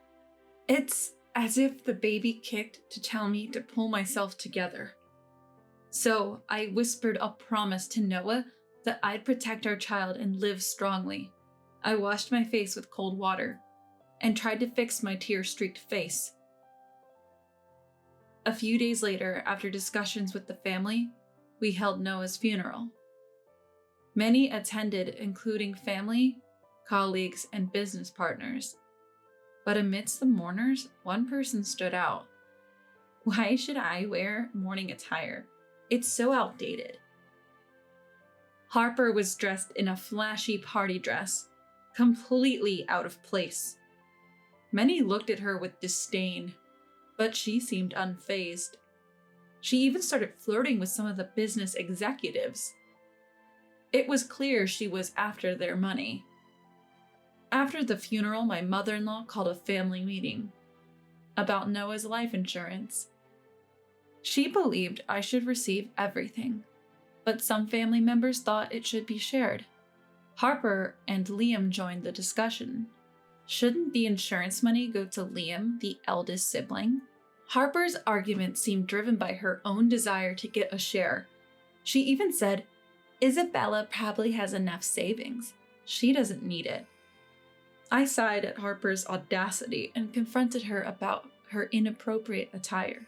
S1: It's as if the baby kicked to tell me to pull myself together. So I whispered a promise to Noah that I'd protect our child and live strongly. I washed my face with cold water and tried to fix my tear-streaked face. A few days later, after discussions with the family, we held Noah's funeral. Many attended, including family, colleagues, and business partners. But amidst the mourners, one person stood out. Why should I wear mourning attire? It's so outdated. Harper was dressed in a flashy party dress, completely out of place. Many looked at her with disdain, but she seemed unfazed. She even started flirting with some of the business executives. It was clear she was after their money. After the funeral, my mother-in-law called a family meeting about Noah's life insurance. She believed I should receive everything, but some family members thought it should be shared. Harper and Liam joined the discussion. Shouldn't the insurance money go to Liam, the eldest sibling? Harper's argument seemed driven by her own desire to get a share. She even said, Isabella probably has enough savings. She doesn't need it. I sighed at Harper's audacity and confronted her about her inappropriate attire.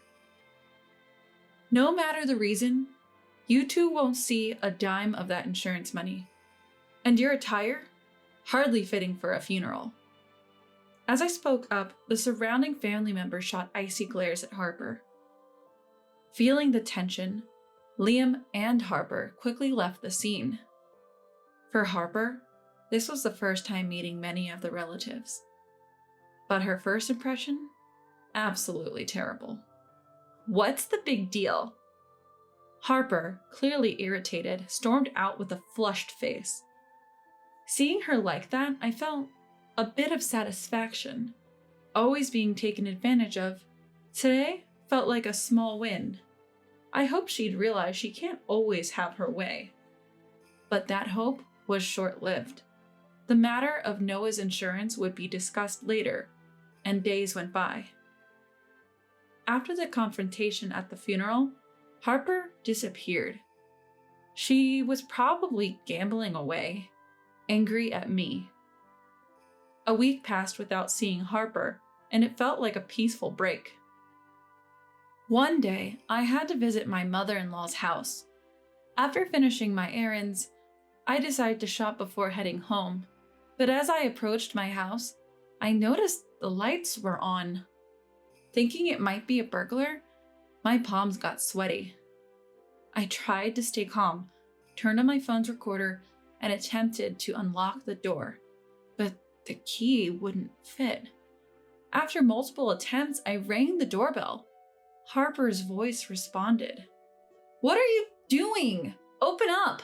S1: No matter the reason, you two won't see a dime of that insurance money. And your attire? Hardly fitting for a funeral. As I spoke up, the surrounding family members shot icy glares at Harper. Feeling the tension, Liam and Harper quickly left the scene. For Harper, this was the first time meeting many of the relatives. But her first impression? Absolutely terrible. What's the big deal? Harper, clearly irritated, stormed out with a flushed face. Seeing her like that, I felt a bit of satisfaction. always being taken advantage of, today felt like a small win. I hoped she'd realize she can't always have her way. But that hope was short-lived. The matter of Noah's insurance would be discussed later, and days went by. After the confrontation at the funeral, Harper disappeared. She was probably gambling away, angry at me. A week passed without seeing Harper, and it felt like a peaceful break. One day, I had to visit my mother-in-law's house. After finishing my errands, I decided to shop before heading home, but as I approached my house, I noticed the lights were on. Thinking it might be a burglar, my palms got sweaty. I tried to stay calm, turned on my phone's recorder, and attempted to unlock the door, but the key wouldn't fit. After multiple attempts, I rang the doorbell. Harper's voice responded. "What are you doing? Open up!"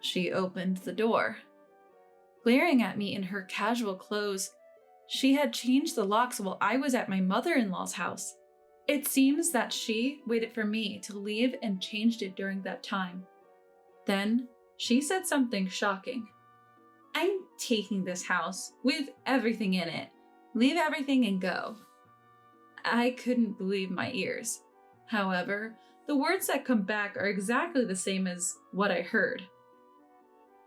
S1: She opened the door. Glaring at me in her casual clothes, she had changed the locks while I was at my mother-in-law's house. It seems that she waited for me to leave and changed it during that time. Then she said something shocking. "I'm taking this house with everything in it. Leave everything and go." I couldn't believe my ears. However, the words that come back are exactly the same as what I heard.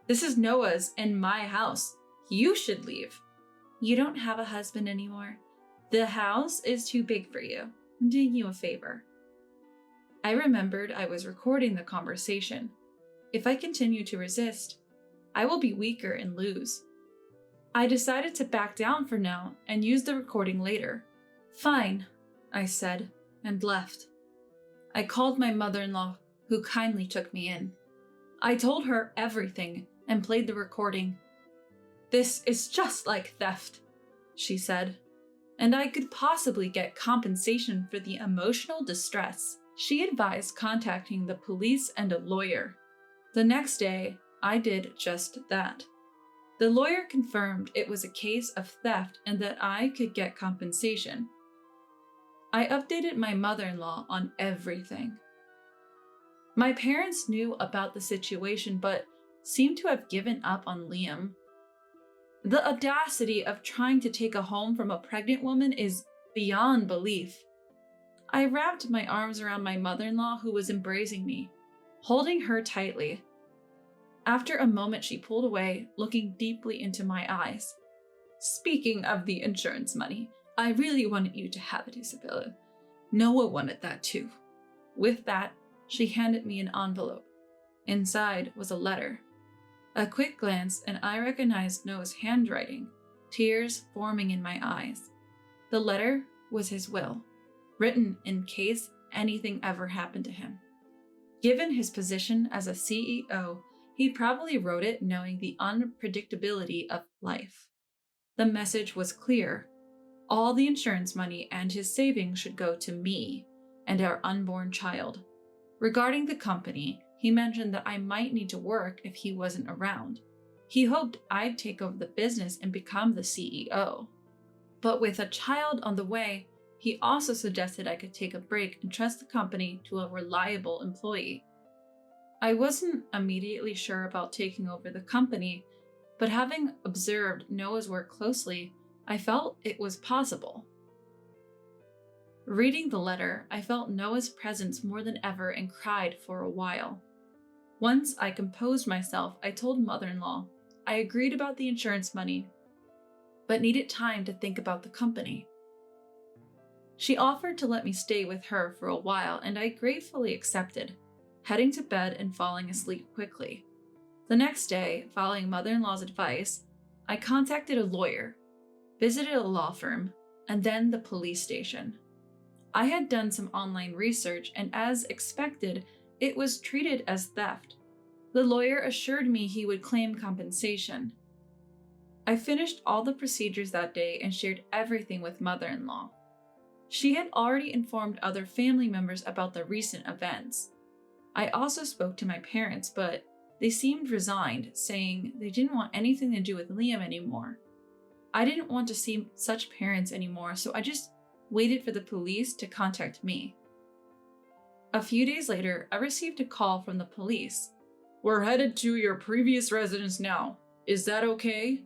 S1: "This is Noah's and my house. You should leave. You don't have a husband anymore. The house is too big for you. I'm doing you a favor." I remembered I was recording the conversation. If I continue to resist, I will be weaker and lose. I decided to back down for now and use the recording later. "Fine," I said, and left. I called my mother-in-law, who kindly took me in. I told her everything and played the recording. "This is just like theft," she said, "and I could possibly get compensation for the emotional distress." She advised contacting the police and a lawyer. The next day, I did just that. The lawyer confirmed it was a case of theft and that I could get compensation. I updated my mother-in-law on everything. My parents knew about the situation but seemed to have given up on Liam. The audacity of trying to take a home from a pregnant woman is beyond belief. I wrapped my arms around my mother-in-law, who was embracing me, holding her tightly. After a moment, she pulled away, looking deeply into my eyes. "Speaking of the insurance money, I really wanted you to have it, Isabella. Noah wanted that too." With that, she handed me an envelope. Inside was a letter. A quick glance, and I recognized Noah's handwriting, tears forming in my eyes. The letter was his will, written in case anything ever happened to him. Given his position as a CEO, he probably wrote it knowing the unpredictability of life. The message was clear. All the insurance money and his savings should go to me and our unborn child. Regarding the company, he mentioned that I might need to work if he wasn't around. He hoped I'd take over the business and become the CEO. But with a child on the way, he also suggested I could take a break and trust the company to a reliable employee. I wasn't immediately sure about taking over the company, but having observed Noah's work closely, I felt it was possible. Reading the letter, I felt Noah's presence more than ever and cried for a while. Once I composed myself, I told mother-in-law I agreed about the insurance money, but needed time to think about the company. She offered to let me stay with her for a while, and I gratefully accepted, heading to bed and falling asleep quickly. The next day, following mother-in-law's advice, I contacted a lawyer, visited a law firm, and then the police station. I had done some online research, and as expected, it was treated as theft. The lawyer assured me he would claim compensation. I finished all the procedures that day and shared everything with mother-in-law. She had already informed other family members about the recent events. I also spoke to my parents, but they seemed resigned, saying they didn't want anything to do with Liam anymore. I didn't want to see such parents anymore, so I just waited for the police to contact me. A few days later, I received a call from the police. "We're headed to your previous residence now. Is that okay?"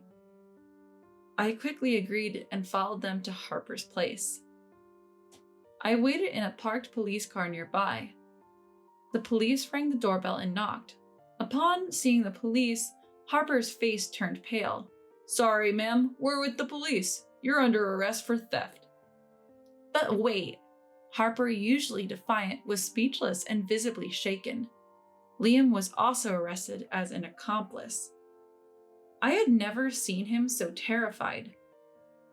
S1: I quickly agreed and followed them to Harper's place. I waited in a parked police car nearby. The police rang the doorbell and knocked. Upon seeing the police, Harper's face turned pale. "Sorry, ma'am, we're with the police. You're under arrest for theft." But wait, Harper, usually defiant, was speechless and visibly shaken. Liam was also arrested as an accomplice. I had never seen him so terrified.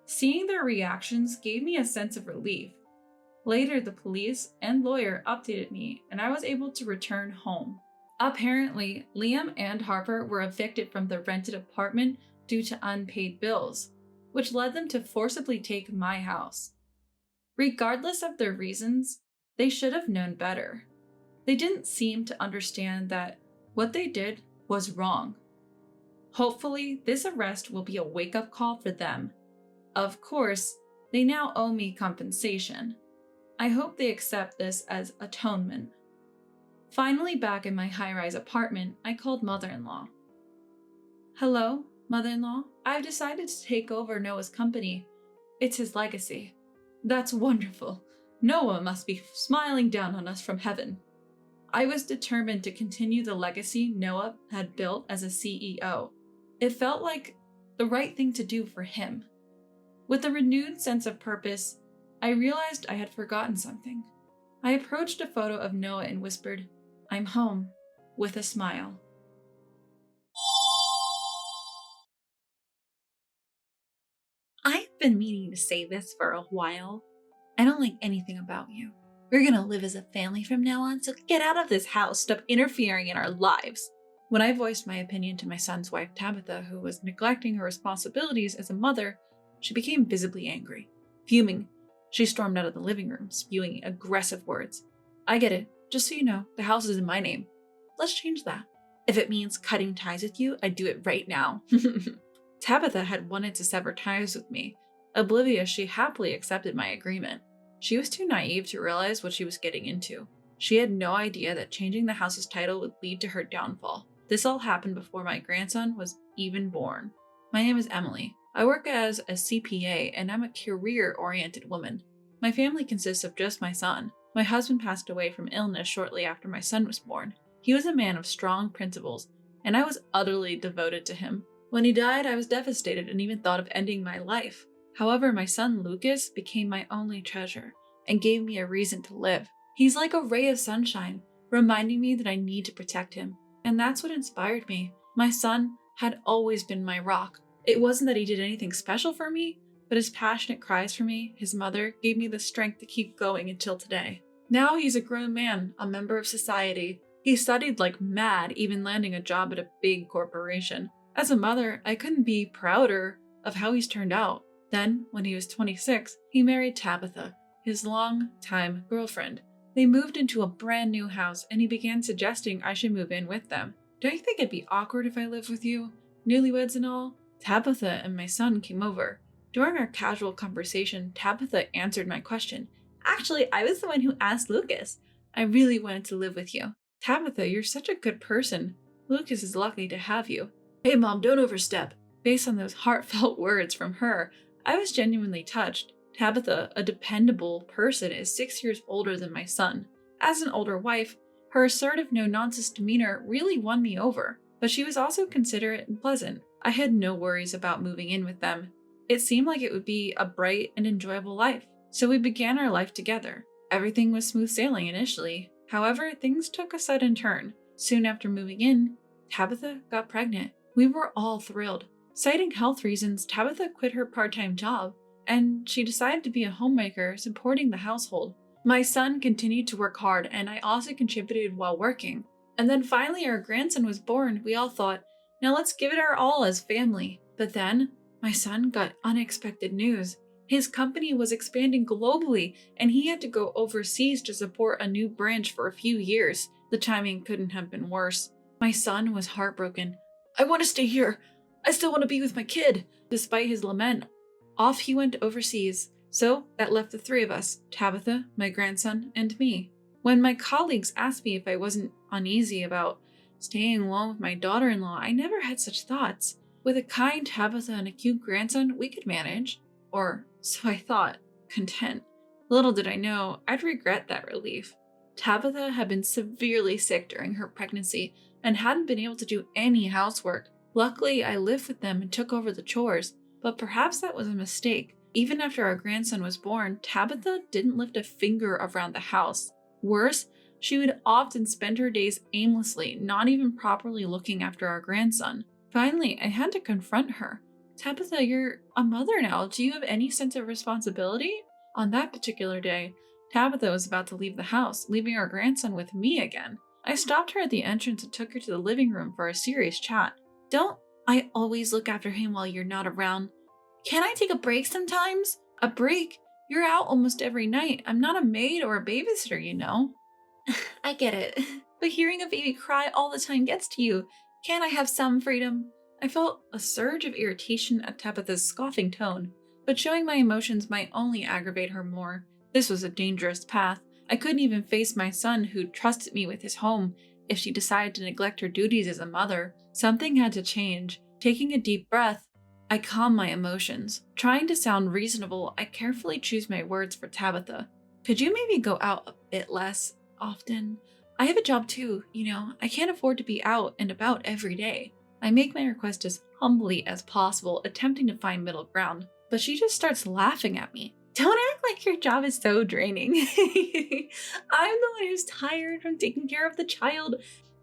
S1: Seeing their reactions gave me a sense of relief. Later, the police and lawyer updated me, and I was able to return home. Apparently, Liam and Harper were evicted from the rented apartment due to unpaid bills, which led them to forcibly take my house. Regardless of their reasons, they should have known better. They didn't seem to understand that what they did was wrong. Hopefully, this arrest will be a wake-up call for them. Of course, they now owe me compensation. I hope they accept this as atonement. Finally back in my high-rise apartment, I called mother-in-law. "Hello, mother-in-law. I've decided to take over Noah's company. It's his legacy." "That's wonderful. Noah must be smiling down on us from heaven." I was determined to continue the legacy Noah had built as a CEO. It felt like the right thing to do for him. With a renewed sense of purpose, I realized I had forgotten something. I approached a photo of Noah and whispered, "I'm home," with a smile. I've been meaning to say this for a while. I don't like anything about you. We're gonna live as a family from now on, so get out of this house, stop interfering in our lives. When I voiced my opinion to my son's wife, Tabitha, who was neglecting her responsibilities as a mother, she became visibly angry. Fuming, she stormed out of the living room, spewing aggressive words. "I get it. Just so you know, the house is in my name. Let's change that. If it means cutting ties with you, I'd do it right now." Tabitha had wanted to sever ties with me. Oblivious, she happily accepted my agreement. She was too naive to realize what she was getting into. She had no idea that changing the house's title would lead to her downfall. This all happened before my grandson was even born. My name is Emily. I work as a CPA, and I'm a career-oriented woman. My family consists of just my son. My husband passed away from illness shortly after my son was born. He was a man of strong principles, and I was utterly devoted to him. When he died, I was devastated and even thought of ending my life. However, my son Lucas became my only treasure and gave me a reason to live. He's like a ray of sunshine, reminding me that I need to protect him. And that's what inspired me. My son had always been my rock. It wasn't that he did anything special for me, but his passionate cries for me, his mother, gave me the strength to keep going until today. Now he's a grown man, a member of society. He studied like mad, even landing a job at a big corporation. As a mother, I couldn't be prouder of how he's turned out. Then, when he was 26, he married Tabitha, his long-time girlfriend. They moved into a brand new house, and he began suggesting I should move in with them. "Don't you think it'd be awkward if I lived with you? Newlyweds and all?" Tabitha and my son came over. During our casual conversation, Tabitha answered my question. "Actually, I was the one who asked Lucas. I really wanted to live with you." "Tabitha, you're such a good person. Lucas is lucky to have you." "Hey mom, don't overstep." Based on those heartfelt words from her, I was genuinely touched. Tabitha, a dependable person, is 6 years older than my son. As an older wife, her assertive, no-nonsense demeanor really won me over, but she was also considerate and pleasant. I had no worries about moving in with them. It seemed like it would be a bright and enjoyable life, so we began our life together. Everything was smooth sailing initially. However, things took a sudden turn. Soon after moving in, Tabitha got pregnant. We were all thrilled. Citing health reasons, Tabitha quit her part-time job, and she decided to be a homemaker, supporting the household. My son continued to work hard, and I also contributed while working. And then finally our grandson was born. We all thought, now let's give it our all as family. But then, my son got unexpected news. His company was expanding globally, and he had to go overseas to support a new branch for a few years. The timing couldn't have been worse. My son was heartbroken. "I want to stay here. I still want to be with my kid. Despite his lament, off he went overseas. So that left the three of us, Tabitha, my grandson, and me. When my colleagues asked me if I wasn't uneasy about staying alone with my daughter-in-law, I never had such thoughts. With a kind Tabitha and a cute grandson, we could manage. Or so I thought, content. Little did I know, I'd regret that relief. Tabitha had been severely sick during her pregnancy and hadn't been able to do any housework. Luckily, I lived with them and took over the chores, but perhaps that was a mistake. Even after our grandson was born, Tabitha didn't lift a finger around the house. Worse, she would often spend her days aimlessly, not even properly looking after our grandson. Finally, I had to confront her. Tabitha, you're a mother now. Do you have any sense of responsibility? On that particular day, Tabitha was about to leave the house, leaving our grandson with me again. I stopped her at the entrance and took her to the living room for a serious chat. Don't I always look after him while you're not around? Can I take a break sometimes? A break? You're out almost every night. I'm not a maid or a babysitter, you know. I get it. But hearing a baby cry all the time gets to you. Can't I have some freedom? I felt a surge of irritation at Tabitha's scoffing tone, but showing my emotions might only aggravate her more. This was a dangerous path. I couldn't even face my son, who trusted me with his home, if she decided to neglect her duties as a mother. Something had to change. Taking a deep breath, I calmed my emotions. Trying to sound reasonable, I carefully choose my words for Tabitha. Could you maybe go out a bit less often? I have a job too, you know. I can't afford to be out and about every day. I make my request as humbly as possible, attempting to find middle ground, but she just starts laughing at me. Don't act like your job is so draining. I'm the one who's tired from taking care of the child.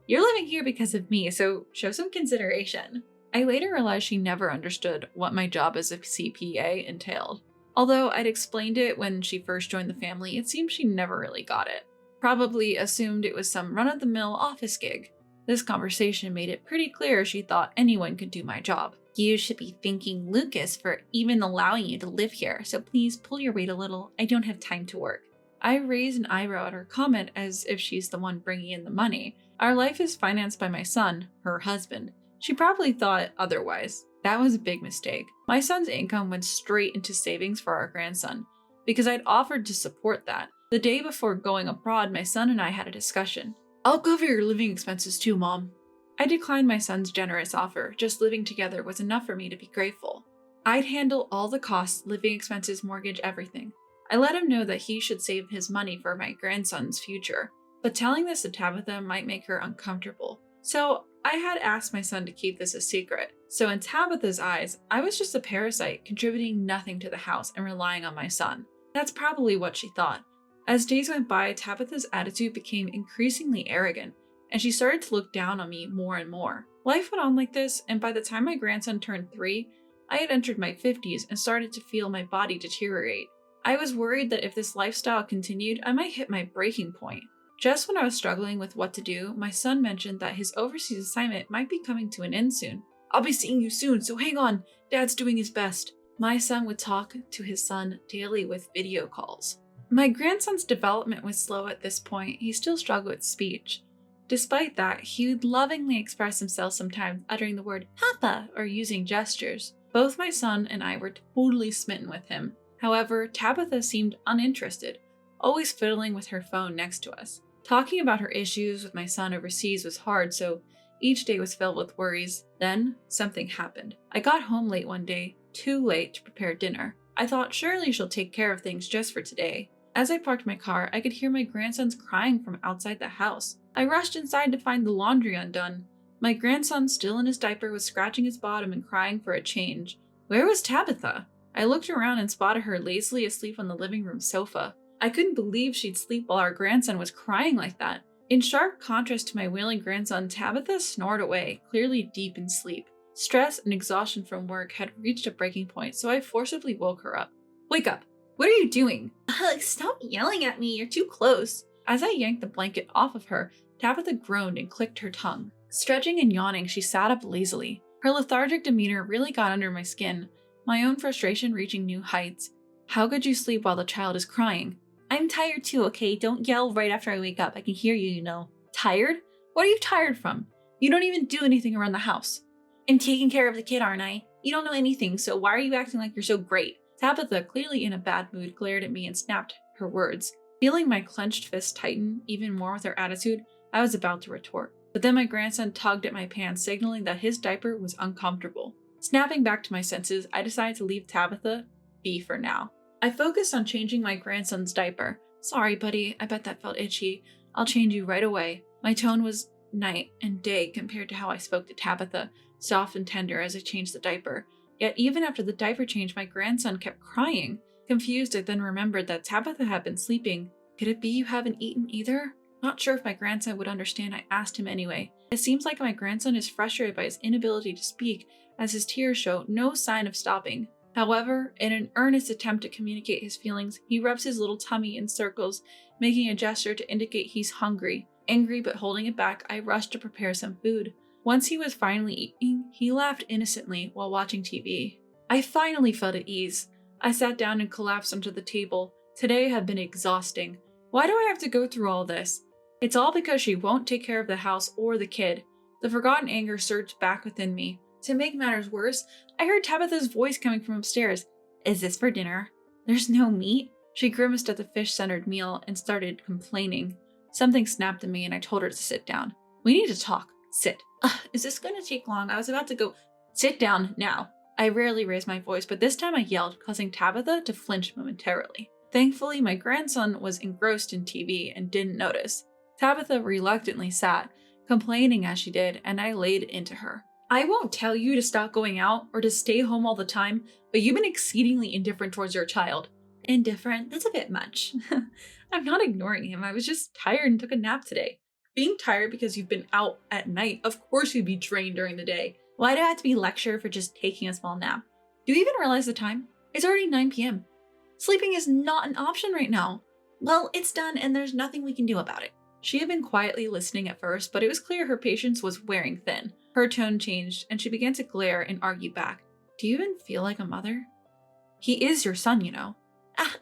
S1: You're living here because of me, so show some consideration. I later realized she never understood what my job as a CPA entailed. Although I'd explained it when she first joined the family, it seems she never really got it. Probably assumed it was some run-of-the-mill office gig. This conversation made it pretty clear she thought anyone could do my job. You should be thanking Lucas for even allowing you to live here, so please pull your weight a little. I don't have time to work. I raised an eyebrow at her comment as if she's the one bringing in the money. Our life is financed by my son, her husband. She probably thought otherwise. That was a big mistake. My son's income went straight into savings for our grandson, because I'd offered to support that. The day before going abroad, my son and I had a discussion. I'll cover your living expenses too, Mom. I declined my son's generous offer. Just living together was enough for me to be grateful. I'd handle all the costs, living expenses, mortgage, everything. I let him know that he should save his money for my grandson's future, but telling this to Tabitha might make her uncomfortable. So I had asked my son to keep this a secret. So in Tabitha's eyes, I was just a parasite, contributing nothing to the house and relying on my son. That's probably what she thought. As days went by, Tabitha's attitude became increasingly arrogant, and she started to look down on me more and more. Life went on like this, and by the time my grandson turned 3, I had entered my 50s and started to feel my body deteriorate. I was worried that if this lifestyle continued, I might hit my breaking point. Just when I was struggling with what to do, my son mentioned that his overseas assignment might be coming to an end soon. I'll be seeing you soon, so hang on, Dad's doing his best. My son would talk to his son daily with video calls. My grandson's development was slow at this point. He still struggled with speech. Despite that, he would lovingly express himself sometimes, uttering the word Papa or using gestures. Both my son and I were totally smitten with him. However, Tabitha seemed uninterested, always fiddling with her phone next to us. Talking about her issues with my son overseas was hard, so each day was filled with worries. Then, something happened. I got home late one day, too late to prepare dinner. I thought surely she'll take care of things just for today. As I parked my car, I could hear my grandson's crying from outside the house. I rushed inside to find the laundry undone. My grandson, still in his diaper, was scratching his bottom and crying for a change. Where was Tabitha? I looked around and spotted her lazily asleep on the living room sofa. I couldn't believe she'd sleep while our grandson was crying like that. In sharp contrast to my wailing grandson, Tabitha snored away, clearly deep in sleep. Stress and exhaustion from work had reached a breaking point, so I forcibly woke her up. Wake up! What are you doing? Stop yelling at me, you're too close. As I yanked the blanket off of her, Tabitha groaned and clicked her tongue. Stretching and yawning, she sat up lazily. Her lethargic demeanor really got under my skin, my own frustration reaching new heights. How could you sleep while the child is crying? I'm tired too, okay? Don't yell right after I wake up. I can hear you, you know. Tired? What are you tired from? You don't even do anything around the house. I'm taking care of the kid, aren't I? You don't know anything, so why are you acting like you're so great? Tabitha, clearly in a bad mood, glared at me and snapped her words. Feeling my clenched fist tighten even more with her attitude, I was about to retort. But then my grandson tugged at my pants, signaling that his diaper was uncomfortable. Snapping back to my senses, I decided to leave Tabitha be for now. I focused on changing my grandson's diaper. Sorry, buddy, I bet that felt itchy. I'll change you right away. My tone was night and day compared to how I spoke to Tabitha, soft and tender as I changed the diaper. Yet even after the diaper change, my grandson kept crying. Confused, I then remembered that Tabitha had been sleeping. Could it be you haven't eaten either? Not sure if my grandson would understand, I asked him anyway. It seems like my grandson is frustrated by his inability to speak, as his tears show no sign of stopping. However, in an earnest attempt to communicate his feelings, he rubs his little tummy in circles, making a gesture to indicate he's hungry. Angry but holding it back, I rushed to prepare some food. Once he was finally eating, he laughed innocently while watching TV. I finally felt at ease. I sat down and collapsed onto the table. Today had been exhausting. Why do I have to go through all this? It's all because she won't take care of the house or the kid. The forgotten anger surged back within me. To make matters worse, I heard Tabitha's voice coming from upstairs. Is this for dinner? There's no meat? She grimaced at the fish-centered meal and started complaining. Something snapped at me and I told her to sit down. We need to talk. Sit. Is this going to take long? I was about to go. Sit down now. I rarely raised my voice, but this time I yelled, causing Tabitha to flinch momentarily. Thankfully, my grandson was engrossed in TV and didn't notice. Tabitha reluctantly sat, complaining as she did, and I laid into her. I won't tell you to stop going out or to stay home all the time, but you've been exceedingly indifferent towards your child. Indifferent? That's a bit much. I'm not ignoring him. I was just tired and took a nap today. Being tired because you've been out at night, of course you'd be drained during the day. Why do I have to be lectured for just taking a small nap? Do you even realize the time? It's already 9 p.m. Sleeping is not an option right now. Well, it's done and there's nothing we can do about it. She had been quietly listening at first, but it was clear her patience was wearing thin. Her tone changed, and she began to glare and argue back. Do you even feel like a mother? He is your son, you know.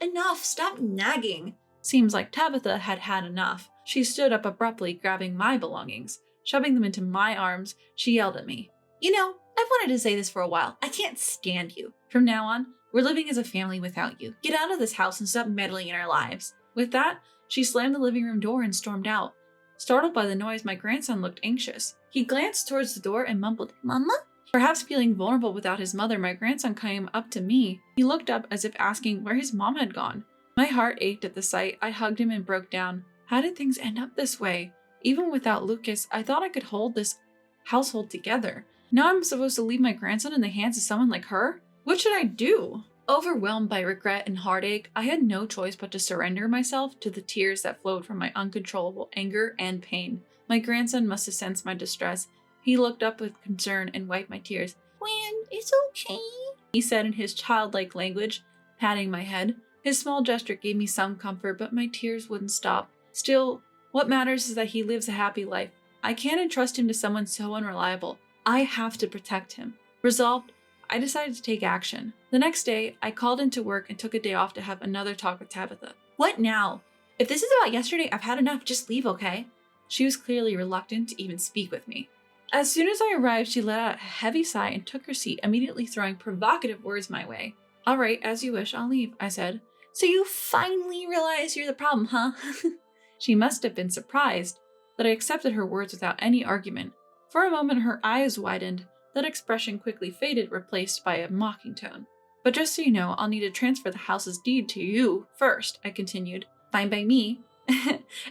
S1: Enough! Stop nagging! Seems like Tabitha had had enough. She stood up abruptly, grabbing my belongings. Shoving them into my arms, she yelled at me. You know, I've wanted to say this for a while. I can't stand you. From now on, we're living as a family without you. Get out of this house and stop meddling in our lives. With that, she slammed the living room door and stormed out. Startled by the noise, my grandson looked anxious. He glanced towards the door and mumbled, Mama? Perhaps feeling vulnerable without his mother, my grandson came up to me. He looked up as if asking where his mom had gone. My heart ached at the sight. I hugged him and broke down. How did things end up this way? Even without Lucas, I thought I could hold this household together. Now I'm supposed to leave my grandson in the hands of someone like her? What should I do? Overwhelmed by regret and heartache, I had no choice but to surrender myself to the tears that flowed from my uncontrollable anger and pain. My grandson must have sensed my distress. He looked up with concern and wiped my tears. Gwen, it's okay, he said in his childlike language, patting my head. His small gesture gave me some comfort, but my tears wouldn't stop. Still, what matters is that he lives a happy life. I can't entrust him to someone so unreliable. I have to protect him. Resolved, I decided to take action. The next day, I called into work and took a day off to have another talk with Tabitha. What now? If this is about yesterday, I've had enough. Just leave, okay? She was clearly reluctant to even speak with me. As soon as I arrived, she let out a heavy sigh and took her seat, immediately throwing provocative words my way. All right, as you wish, I'll leave, I said. So you finally realize you're the problem, huh? She must have been surprised that I accepted her words without any argument. For a moment, her eyes widened. That expression quickly faded, replaced by a mocking tone. But just so you know, I'll need to transfer the house's deed to you first, I continued. Fine by me.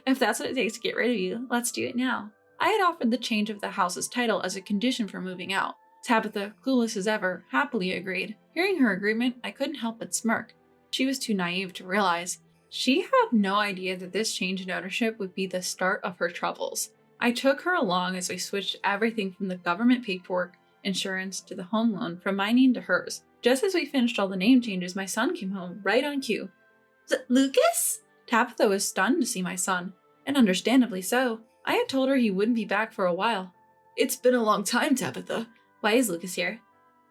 S1: If that's what it takes to get rid of you, let's do it now. I had offered the change of the house's title as a condition for moving out. Tabitha, clueless as ever, happily agreed. Hearing her agreement, I couldn't help but smirk. She was too naive to realize. She had no idea that this change in ownership would be the start of her troubles. I took her along as we switched everything from the government paperwork, insurance, to the home loan from my name to hers. Just as we finished all the name changes, my son came home right on cue. Lucas? Tabitha was stunned to see my son, and understandably so. I had told her he wouldn't be back for a while. It's been a long time, Tabitha. Why is Lucas here?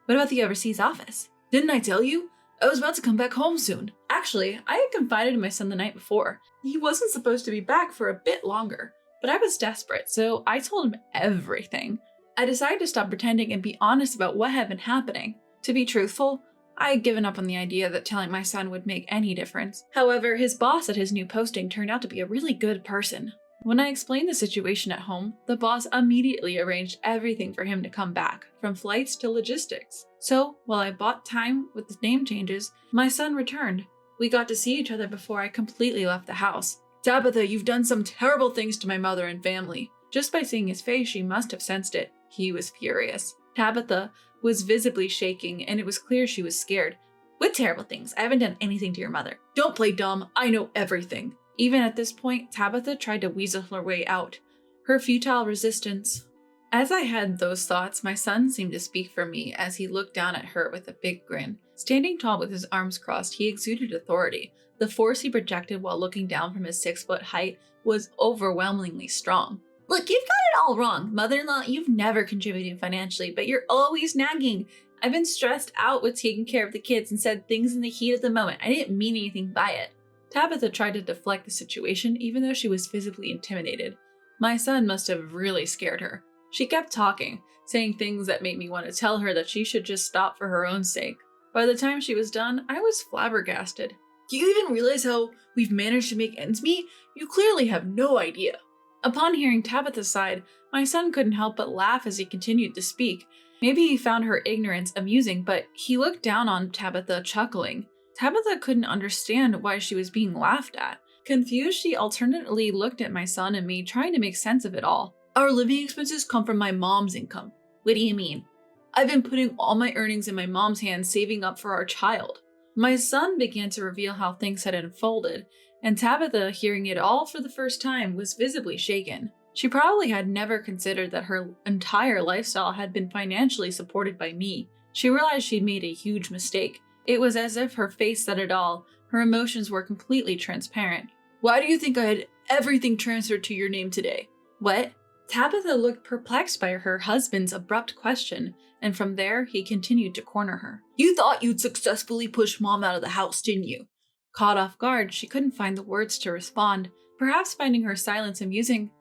S1: What about the overseas office? Didn't I tell you? I was about to come back home soon. Actually, I had confided in my son the night before. He wasn't supposed to be back for a bit longer, but I was desperate, so I told him everything. I decided to stop pretending and be honest about what had been happening. To be truthful, I had given up on the idea that telling my son would make any difference. However, his boss at his new posting turned out to be a really good person. When I explained the situation at home, the boss immediately arranged everything for him to come back, from flights to logistics. So, while I bought time with the name changes, my son returned. We got to see each other before I completely left the house. "Tabitha, you've done some terrible things to my mother and family." Just by seeing his face, she must have sensed it. He was furious. Tabitha was visibly shaking, and it was clear she was scared. "What terrible things? I haven't done anything to your mother." "Don't play dumb. I know everything." Even at this point, Tabitha tried to weasel her way out. Her futile resistance. As I had those thoughts, my son seemed to speak for me as he looked down at her with a big grin. Standing tall with his arms crossed, he exuded authority. The force he projected while looking down from his 6-foot height was overwhelmingly strong. "Look, you've got it all wrong. Mother-in-law, you've never contributed financially, but you're always nagging. I've been stressed out with taking care of the kids and said things in the heat of the moment. I didn't mean anything by it." Tabitha tried to deflect the situation, even though she was visibly intimidated. My son must have really scared her. She kept talking, saying things that made me want to tell her that she should just stop for her own sake. By the time she was done, I was flabbergasted. "Do you even realize how we've managed to make ends meet? You clearly have no idea." Upon hearing Tabitha's side, my son couldn't help but laugh as he continued to speak. Maybe he found her ignorance amusing, but he looked down on Tabitha, chuckling. Tabitha couldn't understand why she was being laughed at. Confused, she alternately looked at my son and me, trying to make sense of it all. "Our living expenses come from my mom's income." "What do you mean?" "I've been putting all my earnings in my mom's hands, saving up for our child." My son began to reveal how things had unfolded, and Tabitha, hearing it all for the first time, was visibly shaken. She probably had never considered that her entire lifestyle had been financially supported by me. She realized she'd made a huge mistake. It was as if her face said it all. Her emotions were completely transparent. "Why do you think I had everything transferred to your name today?" "What?" Tabitha looked perplexed by her husband's abrupt question, and from there, he continued to corner her. "You thought you'd successfully push Mom out of the house, didn't you?" Caught off guard, she couldn't find the words to respond, perhaps finding her silence amusing.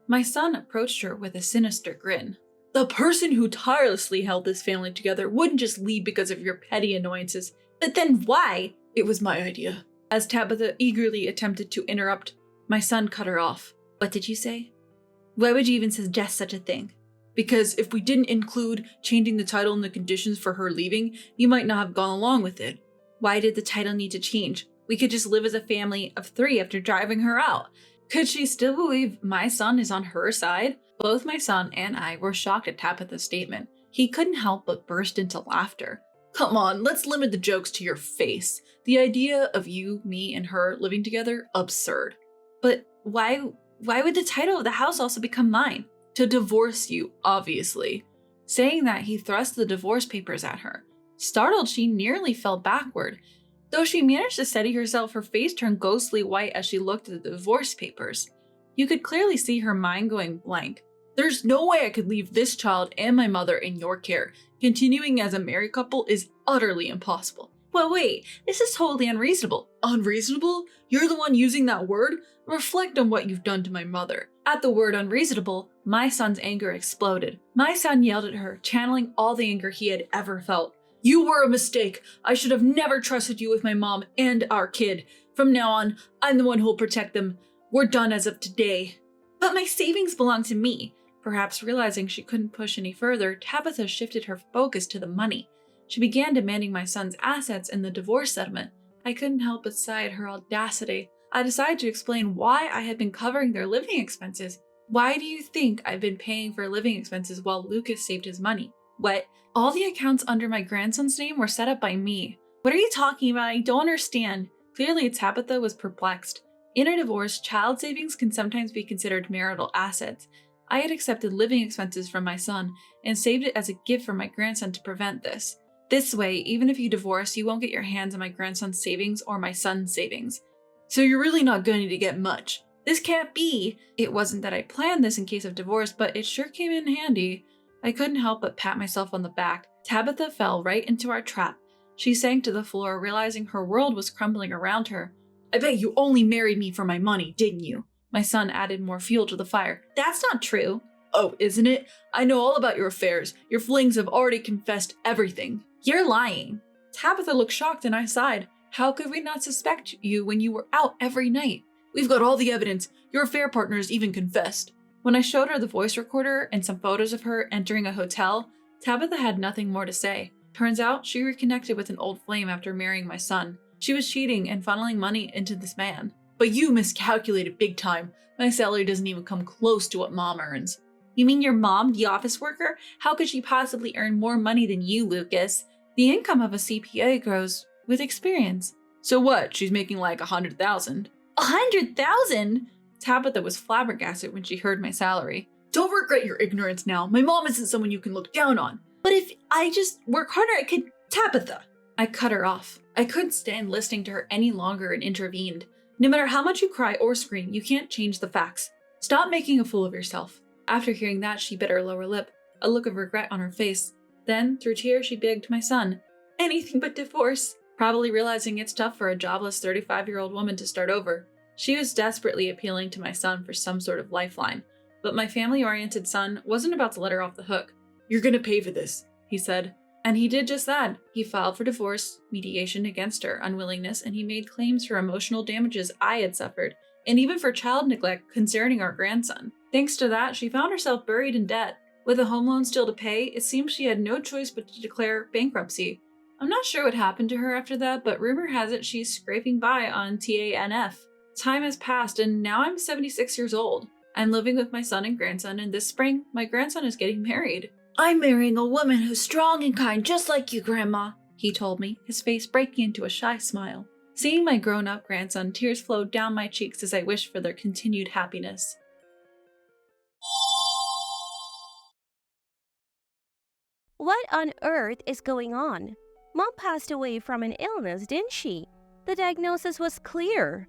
S1: My son approached her with a sinister grin. "The person who tirelessly held this family together wouldn't just leave because of your petty annoyances." "But then why?" "It was my idea." As Tabitha eagerly attempted to interrupt, my son cut her off. "What did you say? Why would you even suggest such a thing?" "Because if we didn't include changing the title and the conditions for her leaving, you might not have gone along with it." "Why did the title need to change? We could just live as a family of 3 after driving her out." Could she still believe my son is on her side? Both my son and I were shocked at Tabitha's statement. He couldn't help but burst into laughter. "Come on, let's limit the jokes to your face. The idea of you, me, and her living together, absurd." "But why would the title of the house also become mine?" "To divorce you, obviously." Saying that, he thrust the divorce papers at her. Startled, she nearly fell backward. Though she managed to steady herself, her face turned ghostly white as she looked at the divorce papers. You could clearly see her mind going blank. "There's no way I could leave this child and my mother in your care. Continuing as a married couple is utterly impossible." "Well, wait, this is totally unreasonable." "Unreasonable? You're the one using that word? Reflect on what you've done to my mother." At the word unreasonable, my son's anger exploded. My son yelled at her, channeling all the anger he had ever felt. "You were a mistake. I should have never trusted you with my mom and our kid. From now on, I'm the one who'll protect them. We're done as of today." "But my savings belong to me." Perhaps realizing she couldn't push any further, Tabitha shifted her focus to the money. She began demanding my son's assets in the divorce settlement. I couldn't help but sigh at her audacity. I decided to explain why I had been covering their living expenses. "Why do you think I've been paying for living expenses while Lucas saved his money?" "What? All the accounts under my grandson's name were set up by me." "What are you talking about? I don't understand." Clearly, Tabitha was perplexed. In a divorce, child savings can sometimes be considered marital assets. I had accepted living expenses from my son and saved it as a gift for my grandson to prevent this. This way, even if you divorce, you won't get your hands on my grandson's savings or my son's savings. "So you're really not going to get much." "This can't be." It wasn't that I planned this in case of divorce, but it sure came in handy. I couldn't help but pat myself on the back. Tabitha fell right into our trap. She sank to the floor, realizing her world was crumbling around her. "I bet you only married me for my money, didn't you?" My son added more fuel to the fire. "That's not true." Oh, isn't it? I know all about your affairs. Your flings have already confessed everything. You're lying. Tabitha looked shocked and I sighed. How could we not suspect you when you were out every night? We've got all the evidence. Your affair partners even confessed. When I showed her the voice recorder and some photos of her entering a hotel, Tabitha had nothing more to say. Turns out she reconnected with an old flame after marrying my son. She was cheating and funneling money into this man. But you miscalculated big time. My salary doesn't even come close to what Mom earns. You mean your mom, the office worker? How could she possibly earn more money than you, Lucas? The income of a CPA grows with experience. So what? She's making like 100,000. 100,000? Tabitha was flabbergasted when she heard my salary. Don't regret your ignorance now. My mom isn't someone you can look down on. But if I just work harder, I could... Tabitha! I cut her off. I couldn't stand listening to her any longer and intervened. No matter how much you cry or scream, you can't change the facts. Stop making a fool of yourself. After hearing that, she bit her lower lip, a look of regret on her face. Then, through tears, she begged my son, anything but divorce, probably realizing it's tough for a jobless 35-year-old woman to start over. She was desperately appealing to my son for some sort of lifeline, but my family-oriented son wasn't about to let her off the hook. You're gonna pay for this, he said. And he did just that. He filed for divorce, mediation against her unwillingness, and he made claims for emotional damages I had suffered, and even for child neglect concerning our grandson. Thanks to that, she found herself buried in debt. With a home loan still to pay, it seemed she had no choice but to declare bankruptcy. I'm not sure what happened to her after that, but rumor has it she's scraping by on TANF. Time has passed, and now I'm 76 years old. I'm living with my son and grandson, and this spring, my grandson is getting married. I'm marrying a woman who's strong and kind, just like you, Grandma, he told me, his face breaking into a shy smile. Seeing my grown-up grandson, tears flowed down my cheeks as I wished for their continued happiness.
S2: What on earth is going on? Mom passed away from an illness, didn't she? The diagnosis was clear.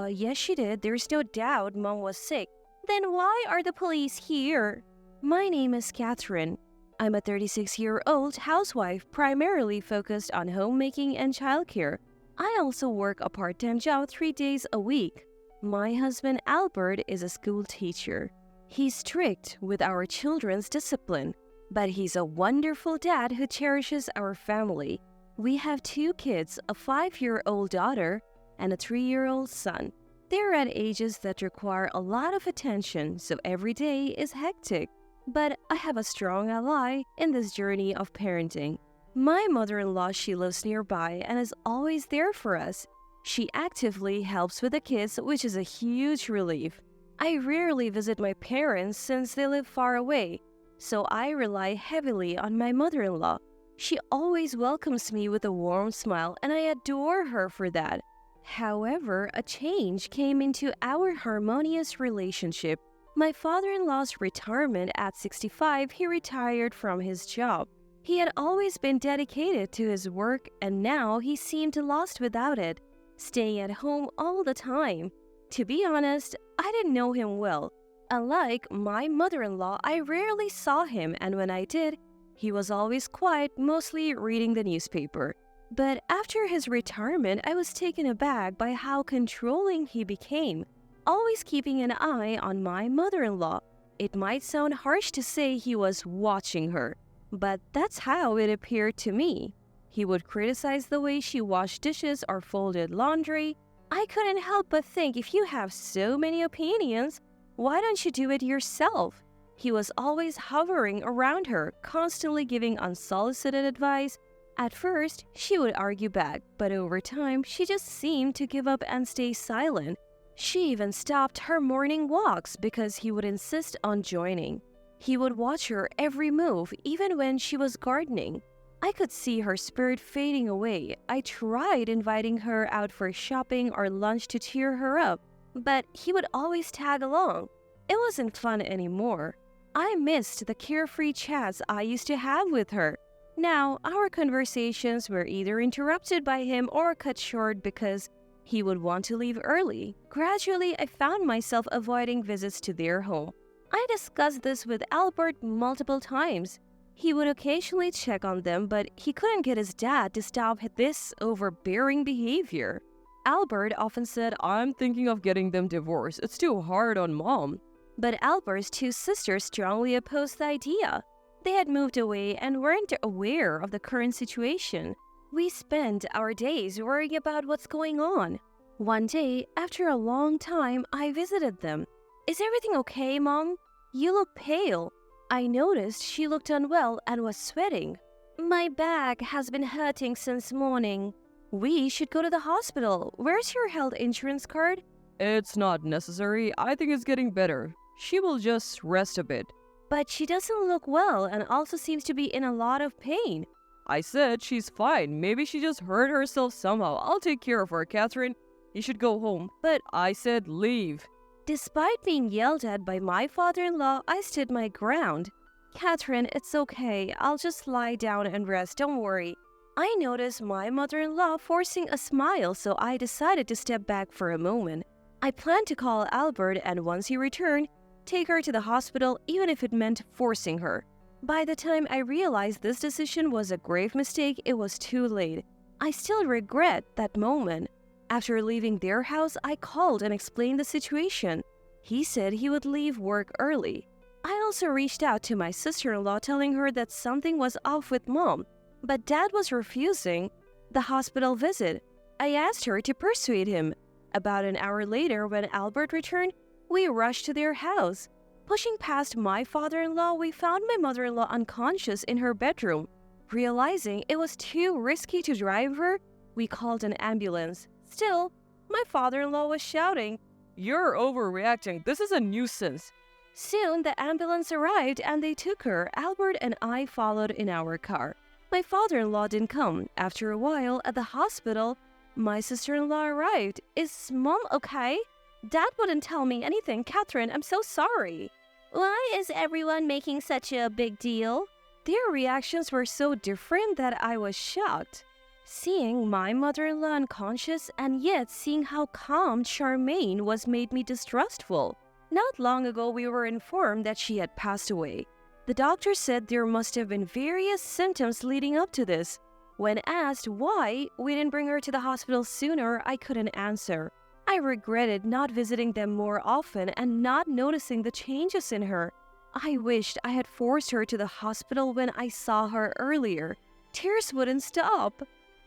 S2: Yes, she did. There's no doubt Mom was sick. Then why are the police here? My name is Catherine. I'm a 36-year-old housewife primarily focused on homemaking and childcare. I also work a part-time job 3 days a week. My husband Albert is a school teacher. He's strict with our children's discipline, but he's a wonderful dad who cherishes our family. We have 2 kids, a 5-year-old daughter and a 3-year-old son. They're at ages that require a lot of attention, so every day is hectic. But I have a strong ally in this journey of parenting. My mother-in-law, she lives nearby and is always there for us. She actively helps with the kids, which is a huge relief. I rarely visit my parents since they live far away, so I rely heavily on my mother-in-law. She always welcomes me with a warm smile, and I adore her for that. However, a change came into our harmonious relationship. My father-in-law's retirement at 65, he retired from his job. He had always been dedicated to his work, and now he seemed lost without it, staying at home all the time. To be honest, I didn't know him well. Unlike my mother-in-law, I rarely saw him, and when I did, he was always quiet, mostly reading the newspaper. But after his retirement, I was taken aback by how controlling he became, always keeping an eye on my mother-in-law. It might sound harsh to say he was watching her, but that's how it appeared to me. He would criticize the way she washed dishes or folded laundry. I couldn't help but think, if you have so many opinions, why don't you do it yourself? He was always hovering around her, constantly giving unsolicited advice. At first, she would argue back, but over time, she just seemed to give up and stay silent. She even stopped her morning walks because he would insist on joining. He would watch her every move, even when she was gardening. I could see her spirit fading away. I tried inviting her out for shopping or lunch to cheer her up, but he would always tag along. It wasn't fun anymore. I missed the carefree chats I used to have with her. Now, our conversations were either interrupted by him or cut short because he would want to leave early. Gradually, I found myself avoiding visits to their home. I discussed this with Albert multiple times. He would occasionally check on them, but he couldn't get his dad to stop this overbearing behavior. Albert often said, "I'm thinking of getting them divorced. It's too hard on Mom." But Albert's two sisters strongly opposed the idea. They had moved away and weren't aware of the current situation. We spent our days worrying about what's going on. One day, after a long time, I visited them. "Is everything okay, Mom? You look pale." I noticed she looked unwell and was sweating. "My back has been hurting since morning." "We should go to the hospital. Where's your health insurance card?"
S3: It's not necessary. I think it's getting better. She will just rest a bit.
S2: "But she doesn't look well and also seems to be in a lot of pain."
S3: I said she's fine. Maybe she just hurt herself somehow. I'll take care of her, Catherine. You should go home. But I said leave.
S2: Despite being yelled at by my father-in-law, I stood my ground. "Catherine, it's okay. I'll just lie down and rest. Don't worry." I noticed my mother-in-law forcing a smile, so I decided to step back for a moment. I planned to call Albert, and once he returned, take her to the hospital, even if it meant forcing her. By the time I realized this decision was a grave mistake, it was too late. I still regret that moment. After leaving their house, I called and explained the situation. He said he would leave work early. I also reached out to my sister-in-law, telling her that something was off with Mom, but Dad was refusing the hospital visit. I asked her to persuade him. About an hour later, when Albert returned, we rushed to their house. Pushing past my father-in-law, we found my mother-in-law unconscious in her bedroom. Realizing it was too risky to drive her, we called an ambulance. Still, my father-in-law was shouting,
S3: You're overreacting. This is a nuisance.
S2: Soon, the ambulance arrived and they took her. Albert and I followed in our car. My father-in-law didn't come. After a while, at the hospital, my sister-in-law arrived. "Is Mom okay?" "Dad wouldn't tell me anything. Catherine, I'm so sorry." "Why is everyone making such a big deal?" Their reactions were so different that I was shocked. Seeing my mother-in-law unconscious and yet seeing how calm Charmaine was made me distrustful. Not long ago, we were informed that she had passed away. The doctor said there must have been various symptoms leading up to this. When asked why we didn't bring her to the hospital sooner, I couldn't answer. I regretted not visiting them more often and not noticing the changes in her. I wished I had forced her to the hospital when I saw her earlier. Tears wouldn't stop.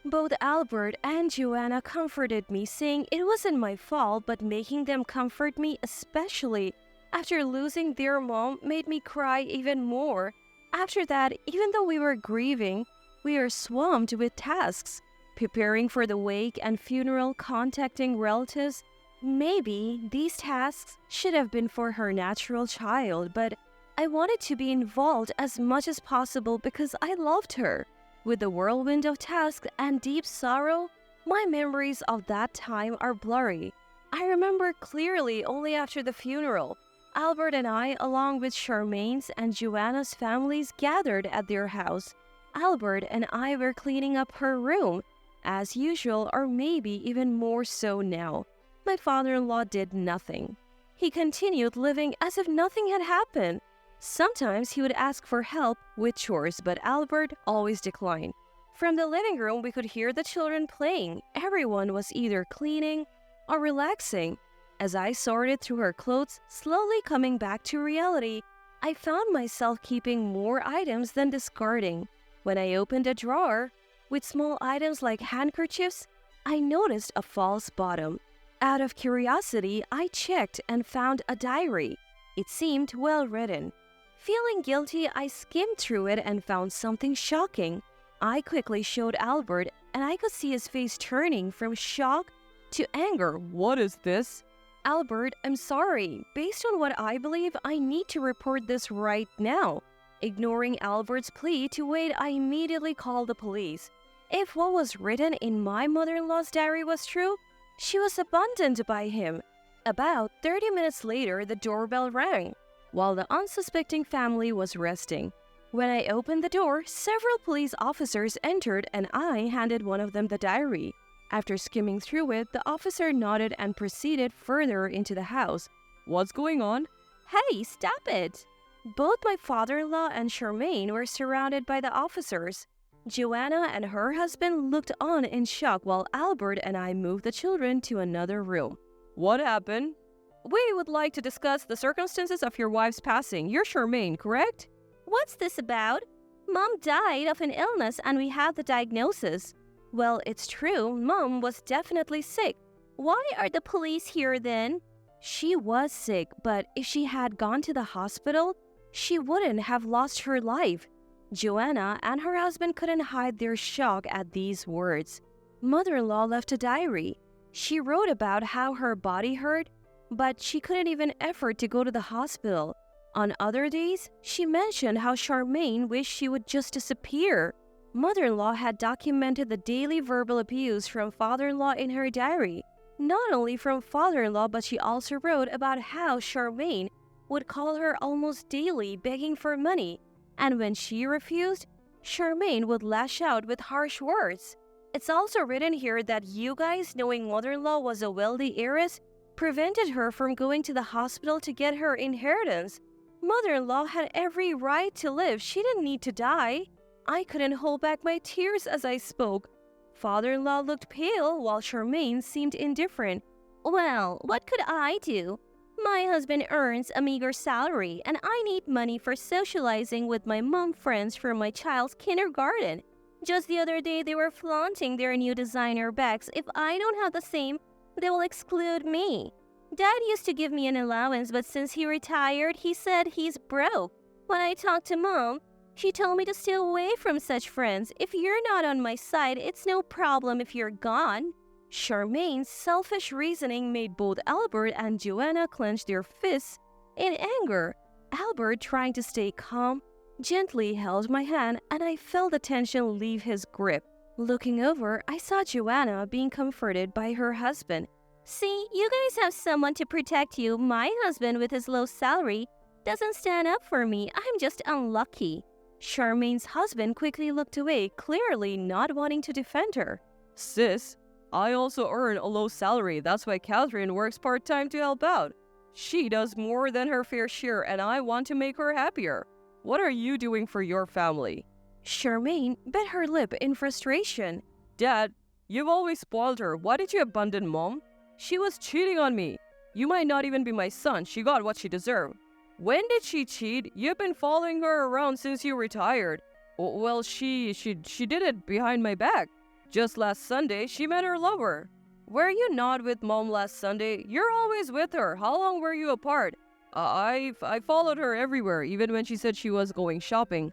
S2: Both Albert and Joanna comforted me, saying it wasn't my fault, but making them comfort me, especially after losing their mom, made me cry even more. After that, even though we were grieving, we were swamped with tasks, preparing for the wake and funeral, contacting relatives. Maybe these tasks should have been for her natural child, but I wanted to be involved as much as possible because I loved her. With the whirlwind of tasks and deep sorrow, my memories of that time are blurry. I remember clearly only after the funeral. Albert and I, along with Charmaine's and Joanna's families, gathered at their house. Albert and I were cleaning up her room, as usual, or maybe even more so now. My father-in-law did nothing. He continued living as if nothing had happened. Sometimes he would ask for help with chores, but Albert always declined. From the living room, we could hear the children playing. Everyone was either cleaning or relaxing. As I sorted through her clothes, slowly coming back to reality, I found myself keeping more items than discarding. When I opened a drawer with small items like handkerchiefs, I noticed a false bottom. Out of curiosity, I checked and found a diary. It seemed well written. Feeling guilty, I skimmed through it and found something shocking. I quickly showed Albert, and I could see his face turning from shock to anger.
S3: What is this?
S2: "Albert, I'm sorry. Based on what I believe, I need to report this right now." Ignoring Albert's plea to wait, I immediately called the police. If what was written in my mother-in-law's diary was true, she was abandoned by him. About 30 minutes later, the doorbell rang, while the unsuspecting family was resting. When I opened the door, several police officers entered and I handed one of them the diary. After skimming through it, the officer nodded and proceeded further into the house.
S3: What's going on?
S2: "Hey, stop it!" Both my father-in-law and Charmaine were surrounded by the officers. Joanna and her husband looked on in shock while Albert and I moved the children to another room.
S3: What happened? we would like to discuss the circumstances of your wife's passing. You're Charmaine, correct?
S2: What's this about? Mom died of an illness and we have the diagnosis. Well, it's true, Mom was definitely sick. Why are the police here then? She was sick, but if she had gone to the hospital, she wouldn't have lost her life. Joanna and her husband couldn't hide their shock at these words. Mother-in-law left a diary. She wrote about how her body hurt, but she couldn't even afford to go to the hospital. On other days, she mentioned how Charmaine wished she would just disappear. Mother-in-law had documented the daily verbal abuse from father-in-law in her diary. Not only from father-in-law, but she also wrote about how Charmaine would call her almost daily begging for money, and when she refused, Charmaine would lash out with harsh words. It's also written here that you guys, knowing mother-in-law was a wealthy heiress, prevented her from going to the hospital to get her inheritance. Mother-in-law had every right to live. She didn't need to die. I couldn't hold back my tears as I spoke. Father-in-law looked pale while Charmaine seemed indifferent. Well, what could I do? My husband earns a meager salary and I need money for socializing with my mom friends for my child's kindergarten. Just the other day they were flaunting their new designer bags. If I don't have the same, they will exclude me. Dad used to give me an allowance, but since he retired, he said he's broke. When I talked to Mom, she told me to stay away from such friends. If you're not on my side, it's no problem if you're gone. Charmaine's selfish reasoning made both Albert and Joanna clench their fists in anger. Albert, trying to stay calm, gently held my hand and I felt the tension leave his grip. Looking over, I saw Joanna being comforted by her husband. See, you guys have someone to protect you. My husband, with his low salary, doesn't stand up for me. I'm just unlucky. Charmaine's husband quickly looked away, clearly not wanting to defend her.
S3: Sis, I also earn a low salary. That's why Catherine works part-time to help out. She does more than her fair share and I want to make her happier. What are you doing for your family?
S2: Charmaine bit her lip in frustration.
S3: Dad, you've always spoiled her. Why did you abandon Mom? She was cheating on me. You might not even be my son. She got what she deserved. When did she cheat? You've been following her around since you retired. Well, she did it behind my back. Just last Sunday, she met her lover. Were you not with Mom last Sunday? You're always with her. How long were you apart? I followed her everywhere, even when she said she was going shopping.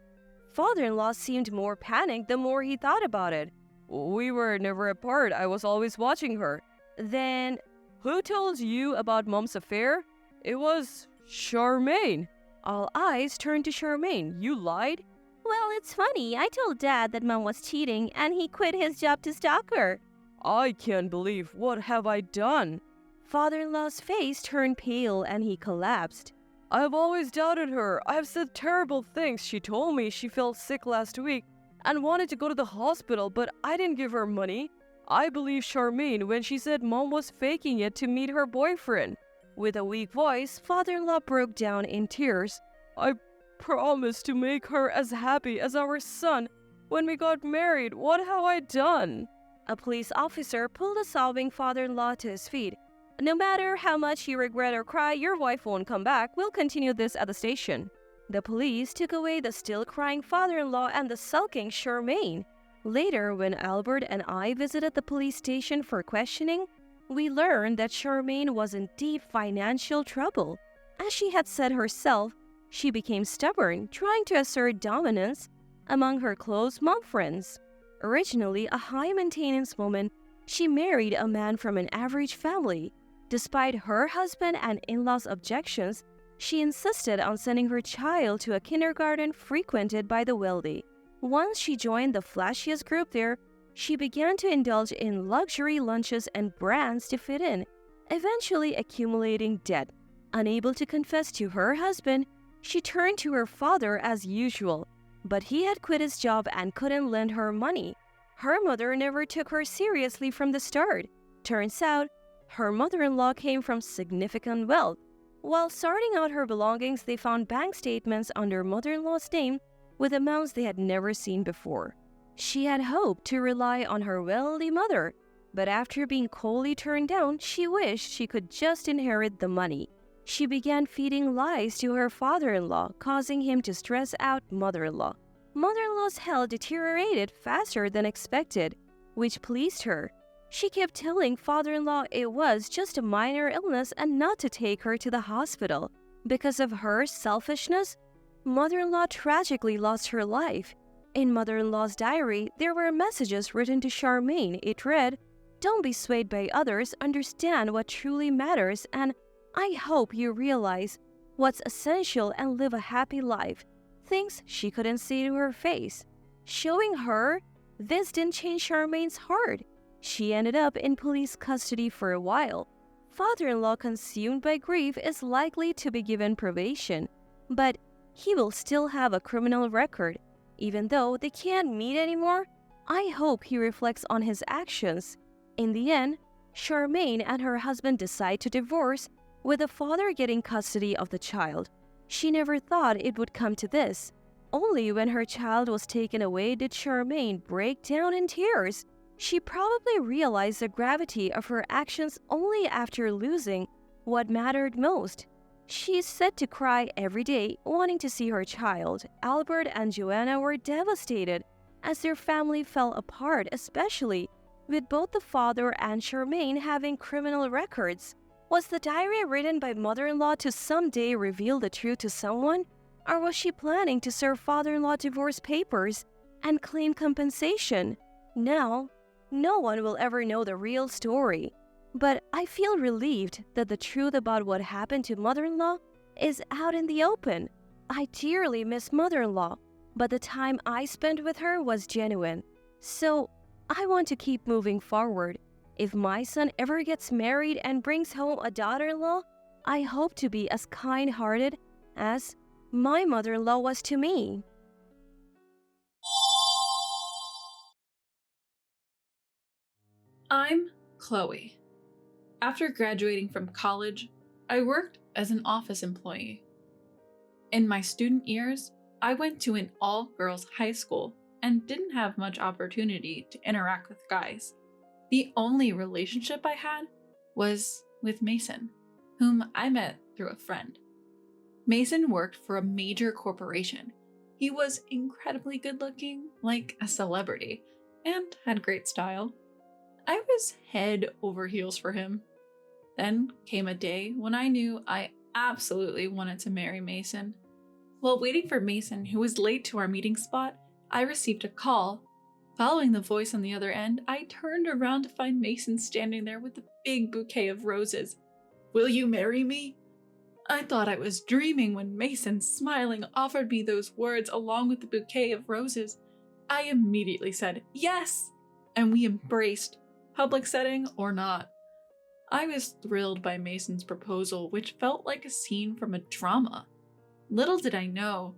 S2: Father-in-law seemed more panicked the more he thought about it.
S3: We were never apart. I was always watching her.
S2: Then,
S3: who told you about Mom's affair? It was Charmaine.
S2: All eyes turned to Charmaine.
S3: You lied?
S2: Well, it's funny. I told Dad that Mom was cheating and he quit his job to stalk her.
S3: I can't believe. What have I done?
S2: Father-in-law's face turned pale and he collapsed.
S3: I've always doubted her. I've said terrible things. She told me she felt sick last week and wanted to go to the hospital, but I didn't give her money. I believe Charmaine when she said Mom was faking it to meet her boyfriend.
S2: With a weak voice, father-in-law broke down in tears.
S3: I promised to make her as happy as our son when we got married. What have I done?
S2: A police officer pulled a sobbing father-in-law to his feet. No matter how much you regret or cry, your wife won't come back. We'll continue this at the station. The police took away the still crying father-in-law and the sulking Charmaine. Later, when Albert and I visited the police station for questioning, we learned that Charmaine was in deep financial trouble. As she had said herself, she became stubborn, trying to assert dominance among her close mom friends. Originally a high-maintenance woman, she married a man from an average family. Despite her husband and in-laws' objections, she insisted on sending her child to a kindergarten frequented by the wealthy. Once she joined the flashiest group there, she began to indulge in luxury lunches and brands to fit in, eventually accumulating debt. Unable to confess to her husband, she turned to her father as usual, but he had quit his job and couldn't lend her money. Her mother never took her seriously from the start. Turns out, her mother-in-law came from significant wealth. While sorting out her belongings, they found bank statements under mother-in-law's name with amounts they had never seen before. She had hoped to rely on her wealthy mother, But after being coldly turned down, she wished she could just inherit the money. She began feeding lies to her father-in-law, causing him to stress out mother-in-law. Mother-in-law's health deteriorated faster than expected, which pleased her. She kept telling father-in-law it was just a minor illness and not to take her to the hospital. Because of her selfishness, mother-in-law tragically lost her life. In mother-in-law's diary, there were messages written to Charmaine. It read, "Don't be swayed by others, understand what truly matters, and I hope you realize what's essential and live a happy life." Things she couldn't see to her face. Showing her this didn't change Charmaine's heart. She ended up in police custody for a while. Father-in-law consumed by grief is likely to be given probation, but he will still have a criminal record. Even though they can't meet anymore, I hope he reflects on his actions. In the end, Charmaine and her husband decide to divorce, with the father getting custody of the child. She never thought it would come to this. Only when her child was taken away did Charmaine break down in tears. She probably realized the gravity of her actions only after losing what mattered most. She is said to cry every day, wanting to see her child. Albert and Joanna were devastated as their family fell apart, especially with both the father and Charmaine having criminal records. Was the diary written by mother-in-law to someday reveal the truth to someone? Or was she planning to serve father-in-law divorce papers and claim compensation? Now, no one will ever know the real story. But I feel relieved that the truth about what happened to mother-in-law is out in the open. I dearly miss mother-in-law, but the time I spent with her was genuine. So, I want to keep moving forward. If my son ever gets married and brings home a daughter-in-law, I hope to be as kind-hearted as my mother-in-law was to me.
S1: I'm Chloe. After graduating from college, I worked as an office employee. In my student years, I went to an all-girls high school and didn't have much opportunity to interact with guys. The only relationship I had was with Mason, whom I met through a friend. Mason worked for a major corporation. He was incredibly good-looking, like a celebrity, and had great style. I was head over heels for him. Then came a day when I knew I absolutely wanted to marry Mason. While waiting for Mason, who was late to our meeting spot, I received a call. Following the voice on the other end, I turned around to find Mason standing there with a big bouquet of roses. "Will you marry me?" I thought I was dreaming when Mason, smiling, offered me those words along with the bouquet of roses. I immediately said yes, and we embraced, public setting or not. I was thrilled by Mason's proposal, which felt like a scene from a drama. Little did I know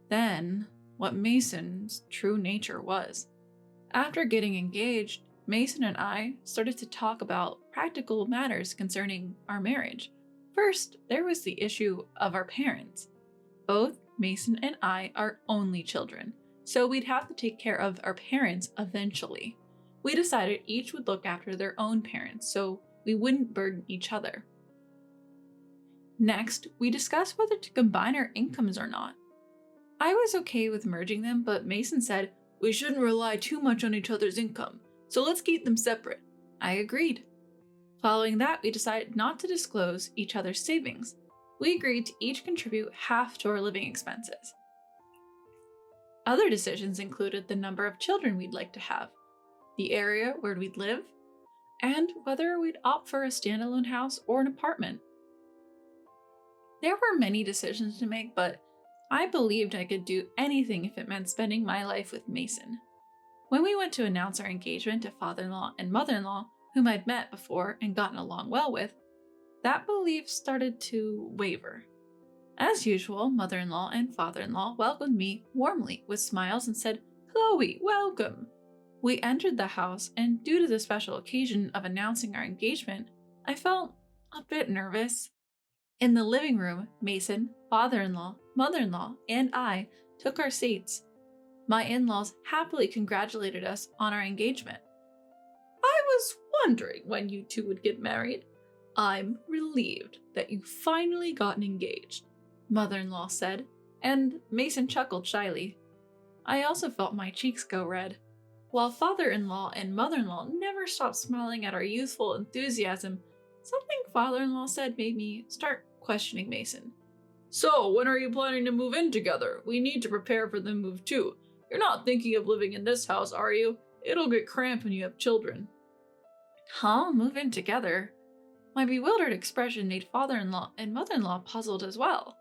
S1: then what Mason's true nature was. After getting engaged, Mason and I started to talk about practical matters concerning our marriage. First, there was the issue of our parents. Both Mason and I are only children, so we'd have to take care of our parents eventually. We decided each would look after their own parents, so we wouldn't burden each other. Next, we discussed whether to combine our incomes or not. I was okay with merging them, but Mason said, "We shouldn't rely too much on each other's income, so let's keep them separate." I agreed. Following that, we decided not to disclose each other's savings. We agreed to each contribute half to our living expenses. Other decisions included the number of children we'd like to have, the area where we'd live, and whether we'd opt for a standalone house or an apartment. There were many decisions to make, but I believed I could do anything if it meant spending my life with Mason. When we went to announce our engagement to father-in-law and mother-in-law, whom I'd met before and gotten along well with, that belief started to waver. As usual, mother-in-law and father-in-law welcomed me warmly with smiles and said, "Chloe, welcome." We entered the house, and due to the special occasion of announcing our engagement, I felt a bit nervous. In the living room, Mason, father-in-law, mother-in-law, and I took our seats. My in-laws happily congratulated us on our engagement. I was wondering when you two would get married. I'm relieved that you've finally gotten engaged, mother-in-law said, and Mason chuckled shyly. I also felt my cheeks go red. While father-in-law and mother-in-law never stopped smiling at our youthful enthusiasm, something father-in-law said made me start questioning Mason. So, when are you planning to move in together? We need to prepare for the move too. You're not thinking of living in this house, are you? It'll get cramped when you have children. Huh? Move in together? My bewildered expression made father-in-law and mother-in-law puzzled as well.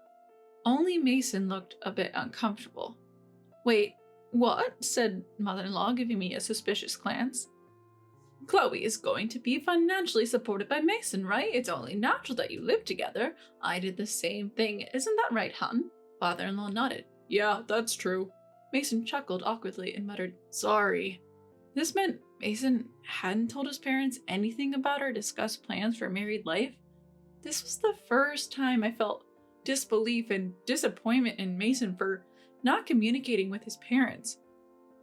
S1: Only Mason looked a bit uncomfortable. Wait, what? Said mother-in-law, giving me a suspicious glance. Chloe is going to be financially supported by Mason, right? It's only natural that you live together. I did the same thing. Isn't that right, hun? Father-in-law nodded. Yeah, that's true. Mason chuckled awkwardly and muttered, sorry. This meant Mason hadn't told his parents anything about or discussed plans for married life. This was the first time I felt disbelief and disappointment in Mason for not communicating with his parents.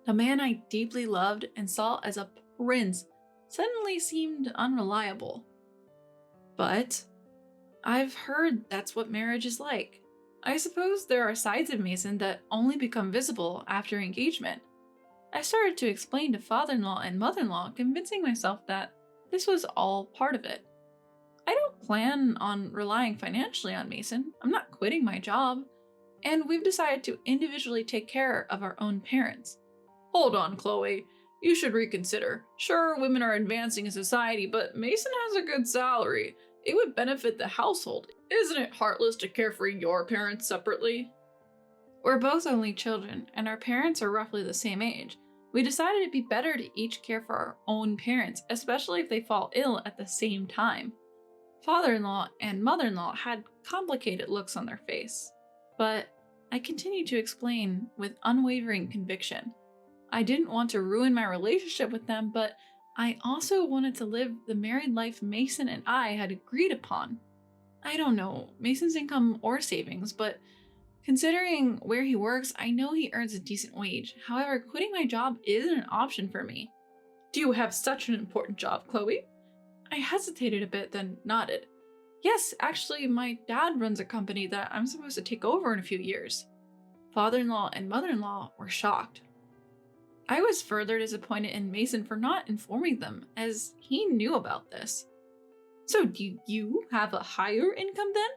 S1: The man I deeply loved and saw as a prince suddenly seemed unreliable. But I've heard that's what marriage is like. I suppose there are sides of Mason that only become visible after engagement. I started to explain to father-in-law and mother-in-law, convincing myself that this was all part of it. I don't plan on relying financially on Mason. I'm not quitting my job. And we've decided to individually take care of our own parents. Hold on, Chloe. You should reconsider. Sure, women are advancing in society, but Mason has a good salary. It would benefit the household. Isn't it heartless to care for your parents separately? We're both only children, and our parents are roughly the same age. We decided it'd be better to each care for our own parents, especially if they fall ill at the same time. Father-in-law and mother-in-law had complicated looks on their face, but I continued to explain with unwavering conviction. I didn't want to ruin my relationship with them, but I also wanted to live the married life Mason and I had agreed upon. I don't know Mason's income or savings, but considering where he works, I know he earns a decent wage. However, quitting my job isn't an option for me. Do you have such an important job, Chloe? I hesitated a bit, then nodded. Yes, actually, my dad runs a company that I'm supposed to take over in a few years. Father-in-law and mother-in-law were shocked. I was further disappointed in Mason for not informing them, as he knew about this. So do you have a higher income then?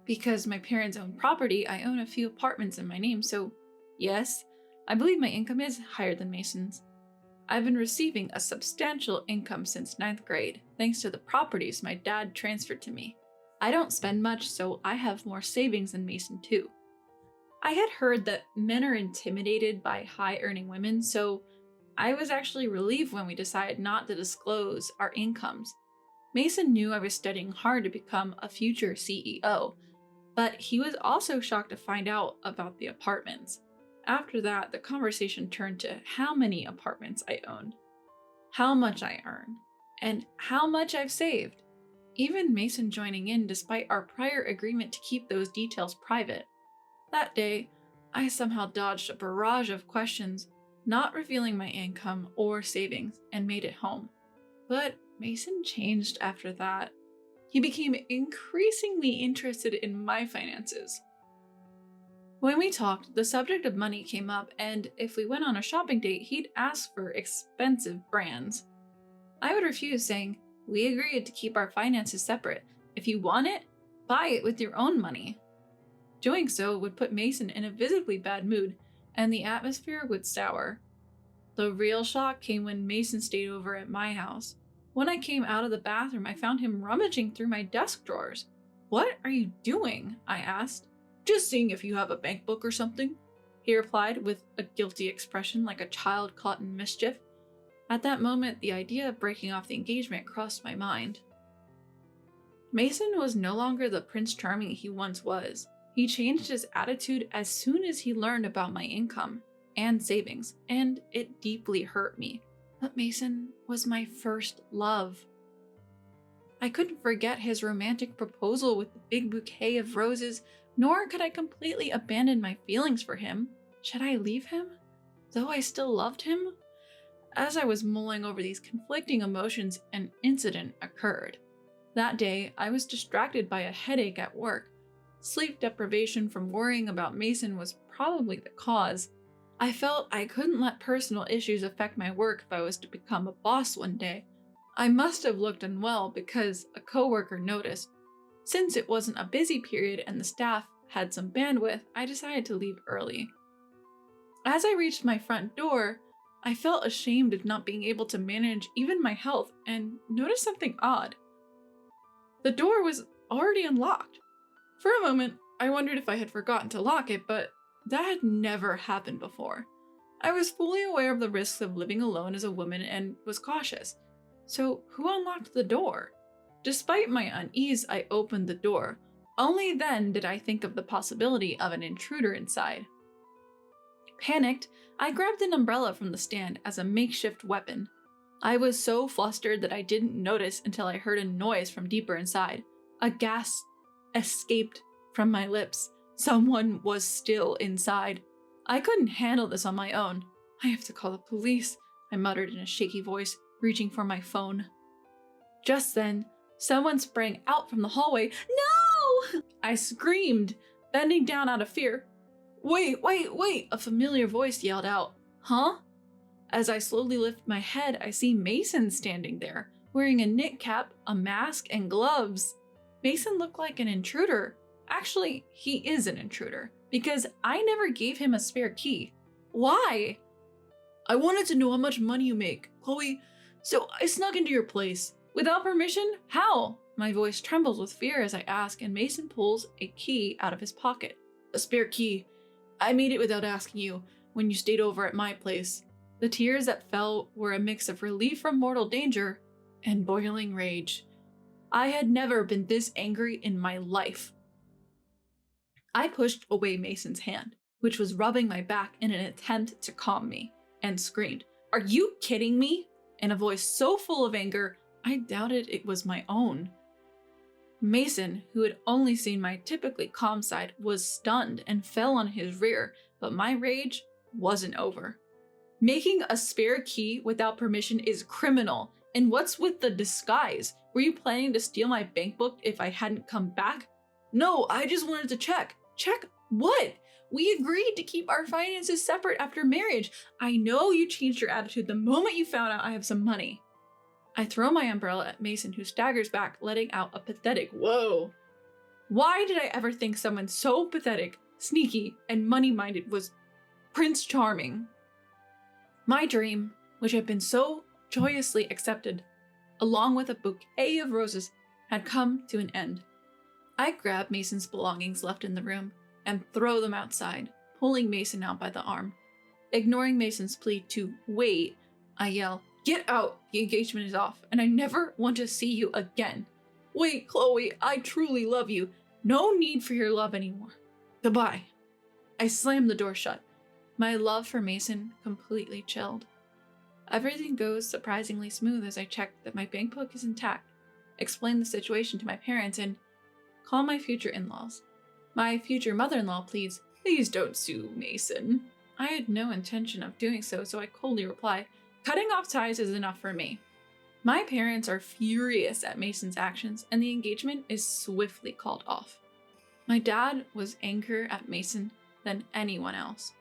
S1: Because my parents own property, I own a few apartments in my name, so yes, I believe my income is higher than Mason's. I've been receiving a substantial income since 9th grade, thanks to the properties my dad transferred to me. I don't spend much, so I have more savings than Mason too. I had heard that men are intimidated by high-earning women, so I was actually relieved when we decided not to disclose our incomes. Mason knew I was studying hard to become a future CEO, but he was also shocked to find out about the apartments. After that, the conversation turned to how many apartments I owned, how much I earn, and how much I've saved. Even Mason joining in despite our prior agreement to keep those details private. That day, I somehow dodged a barrage of questions, not revealing my income or savings, and made it home. But Mason changed after that. He became increasingly interested in my finances. When we talked, the subject of money came up, and if we went on a shopping date, he'd ask for expensive brands. I would refuse, saying, "We agreed to keep our finances separate. If you want it, buy it with your own money." Doing so would put Mason in a visibly bad mood, and the atmosphere would sour. The real shock came when Mason stayed over at my house. When I came out of the bathroom, I found him rummaging through my desk drawers. "What are you doing?" I asked. "Just seeing if you have a bank book or something," he replied with a guilty expression like a child caught in mischief. At that moment, the idea of breaking off the engagement crossed my mind. Mason was no longer the Prince Charming he once was. He changed his attitude as soon as he learned about my income and savings, and it deeply hurt me. But Mason was my first love. I couldn't forget his romantic proposal with the big bouquet of roses, nor could I completely abandon my feelings for him. Should I leave him, though I still loved him? As I was mulling over these conflicting emotions, an incident occurred. That day, I was distracted by a headache at work. Sleep deprivation from worrying about Mason was probably the cause. I felt I couldn't let personal issues affect my work if I was to become a boss one day. I must have looked unwell because a coworker noticed. Since it wasn't a busy period and the staff had some bandwidth, I decided to leave early. As I reached my front door, I felt ashamed of not being able to manage even my health and noticed something odd. The door was already unlocked. For a moment, I wondered if I had forgotten to lock it, but that had never happened before. I was fully aware of the risks of living alone as a woman and was cautious. So, who unlocked the door? Despite my unease, I opened the door. Only then did I think of the possibility of an intruder inside. Panicked, I grabbed an umbrella from the stand as a makeshift weapon. I was so flustered that I didn't notice until I heard a noise from deeper inside. A gasp escaped from my lips. Someone was still inside. I couldn't handle this on my own. I have to call the police, I muttered in a shaky voice, reaching for my phone. Just then, someone sprang out from the hallway. No! I screamed, bending down out of fear. Wait, a familiar voice yelled out. Huh? As I slowly lift my head, I see Mason standing there, wearing a knit cap, a mask, and gloves. Mason looked like an intruder. Actually, he is an intruder, because I never gave him a spare key. Why? I wanted to know how much money you make, Chloe, so I snuck into your place. Without permission? How? My voice trembles with fear as I ask, and Mason pulls a key out of his pocket. A spare key. I made it without asking you when you stayed over at my place. The tears that fell were a mix of relief from mortal danger and boiling rage. I had never been this angry in my life. I pushed away Mason's hand, which was rubbing my back in an attempt to calm me, and screamed, "Are you kidding me?" in a voice so full of anger, I doubted it was my own. Mason, who had only seen my typically calm side, was stunned and fell on his rear, but my rage wasn't over. Making a spare key without permission is criminal, and what's with the disguise? Were you planning to steal my bank book if I hadn't come back? No, I just wanted to check. Check what? We agreed to keep our finances separate after marriage. I know you changed your attitude the moment you found out I have some money. I throw my umbrella at Mason, who staggers back, letting out a pathetic whoa. Why did I ever think someone so pathetic, sneaky, and money-minded was Prince Charming? My dream, which had been so joyously accepted, along with a bouquet of roses, had come to an end. I grab Mason's belongings left in the room and throw them outside, pulling Mason out by the arm. Ignoring Mason's plea to wait, I yell, "Get out! The engagement is off, and I never want to see you again." Wait, Chloe, I truly love you. No need for your love anymore. Goodbye. I slammed the door shut. My love for Mason completely chilled. Everything goes surprisingly smooth as I check that my bank book is intact, explain the situation to my parents, and call my future in-laws. My future mother-in-law pleads, "Please don't sue Mason." I had no intention of doing so, so I coldly reply, "Cutting off ties is enough for me." My parents are furious at Mason's actions, and the engagement is swiftly called off. My dad was angrier at Mason than anyone else.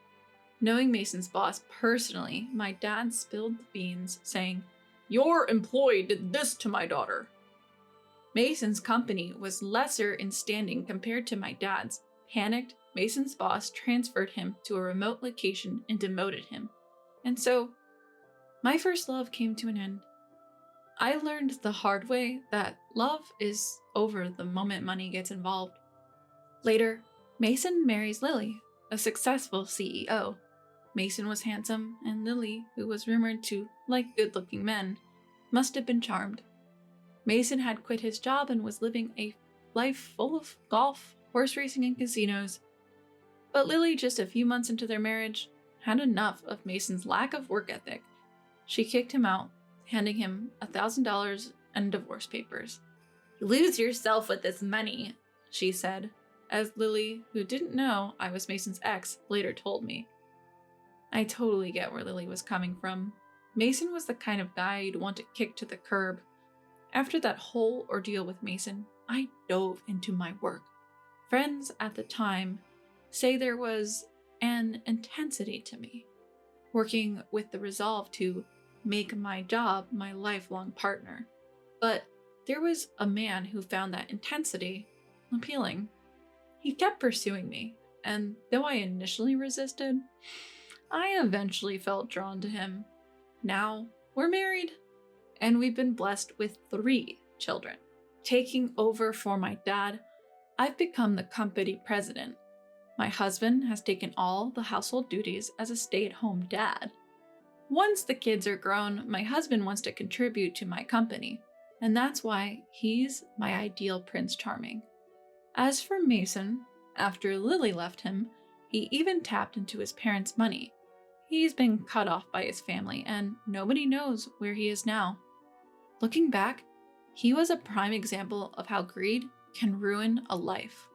S1: Knowing Mason's boss personally, my dad spilled the beans, saying, "Your employee did this to my daughter." Mason's company was lesser in standing compared to my dad's. Panicked, Mason's boss transferred him to a remote location and demoted him. And so, my first love came to an end. I learned the hard way that love is over the moment money gets involved. Later, Mason marries Lily, a successful CEO. Mason was handsome, and Lily, who was rumored to like good-looking men, must have been charmed. Mason had quit his job and was living a life full of golf, horse racing, and casinos. But Lily, just a few months into their marriage, had enough of Mason's lack of work ethic. She kicked him out, handing him $1,000 and divorce papers. "You lose yourself with this money," she said, as Lily, who didn't know I was Mason's ex, later told me. I totally get where Lily was coming from. Mason was the kind of guy you'd want to kick to the curb. After that whole ordeal with Mason, I dove into my work. Friends at the time say there was an intensity to me, working with the resolve to make my job my lifelong partner. But there was a man who found that intensity appealing. He kept pursuing me, and though I initially resisted, I eventually felt drawn to him. Now we're married, and we've been blessed with 3 children. Taking over for my dad, I've become the company president. My husband has taken all the household duties as a stay-at-home dad. Once the kids are grown, my husband wants to contribute to my company, and that's why he's my ideal Prince Charming. As for Mason, after Lily left him, he even tapped into his parents' money. He's been cut off by his family, and nobody knows where he is now. Looking back, he was a prime example of how greed can ruin a life.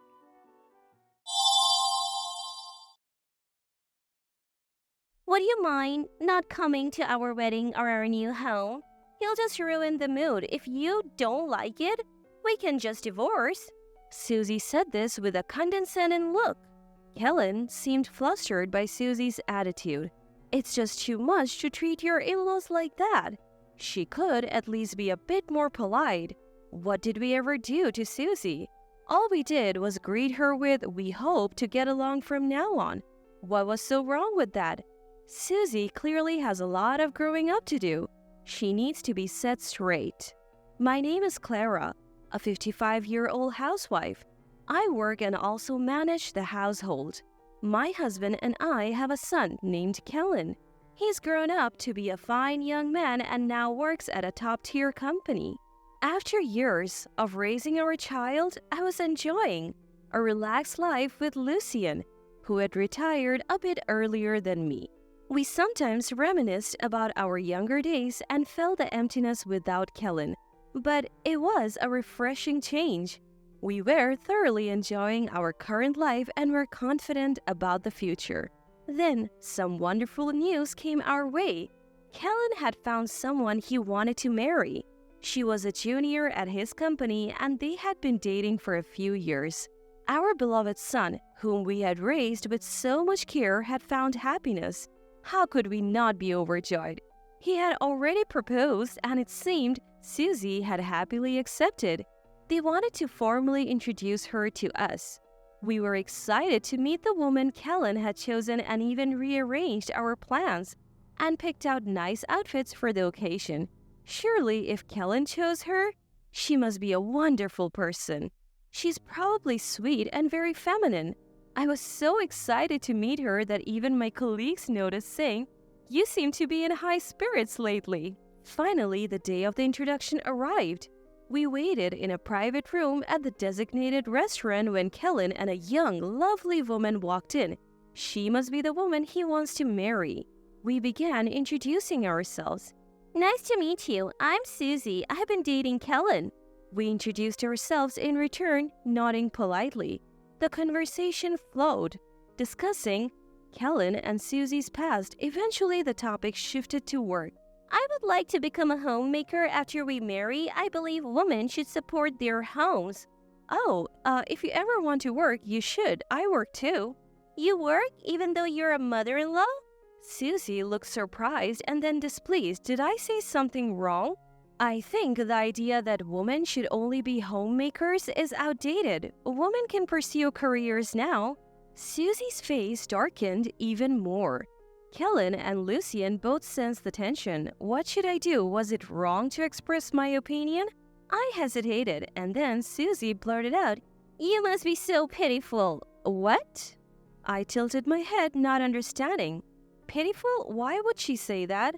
S2: Would you mind not coming to our wedding or our new home? You'll just ruin the mood. If you don't like it, we can just divorce.
S3: Susie said this with a condescending look. Kellen seemed flustered by Susie's attitude. It's just too much to treat your in-laws like that. She could at least be a bit more polite. What did we ever do to Susie? All we did was greet her with, "We hope to get along from now on." What was so wrong with that? Susie clearly has a lot of growing up to do. She needs to be set straight. My name is Clara, a 55-year-old housewife. I work and also manage the household. My husband and I have a son named Kellen. He's grown up to be a fine young man and now works at a top-tier company. After years of raising our child, I was enjoying a relaxed life with Lucien, who had retired a bit earlier than me. We sometimes reminisced about our younger days and felt the emptiness without Kellen, but it was a refreshing change. We were thoroughly enjoying our current life and were confident about the future. Then, some wonderful news came our way. Kellen had found someone he wanted to marry. She was a junior at his company and they had been dating for a few years. Our beloved son, whom we had raised with so much care, had found happiness. How could we not be overjoyed? He had already proposed and it seemed Susie had happily accepted. They wanted to formally introduce her to us. We were excited to meet the woman Kellen had chosen and even rearranged our plans and picked out nice outfits for the occasion. Surely if Kellen chose her, she must be a wonderful person. She's probably sweet and very feminine. I was so excited to meet her that even my colleagues noticed, saying, "You seem to be in high spirits lately." Finally, the day of the introduction arrived. We waited in a private room at the designated restaurant when Kellen and a young, lovely woman walked in. She must be the woman he wants to marry. We began introducing ourselves.
S2: Nice to meet you. I'm Susie. I've been dating Kellen.
S3: We introduced ourselves in return, nodding politely. The conversation flowed, discussing Kellen and Susie's past. Eventually, the topic shifted to work.
S2: I would like to become a homemaker after we marry. I believe women should support their homes.
S3: Oh, if you ever want to work, you should. I work too.
S2: You work even though you're a mother-in-law?
S3: Susie looked surprised and then displeased. Did I say something wrong? I think the idea that women should only be homemakers is outdated. Women can pursue careers now. Susie's face darkened even more. Kellen and Lucien both sensed the tension. What should I do? Was it wrong to express my opinion? I hesitated, and then Susie blurted out,
S2: "You must be so pitiful."
S3: What? I tilted my head, not understanding. Pitiful? Why would she say that?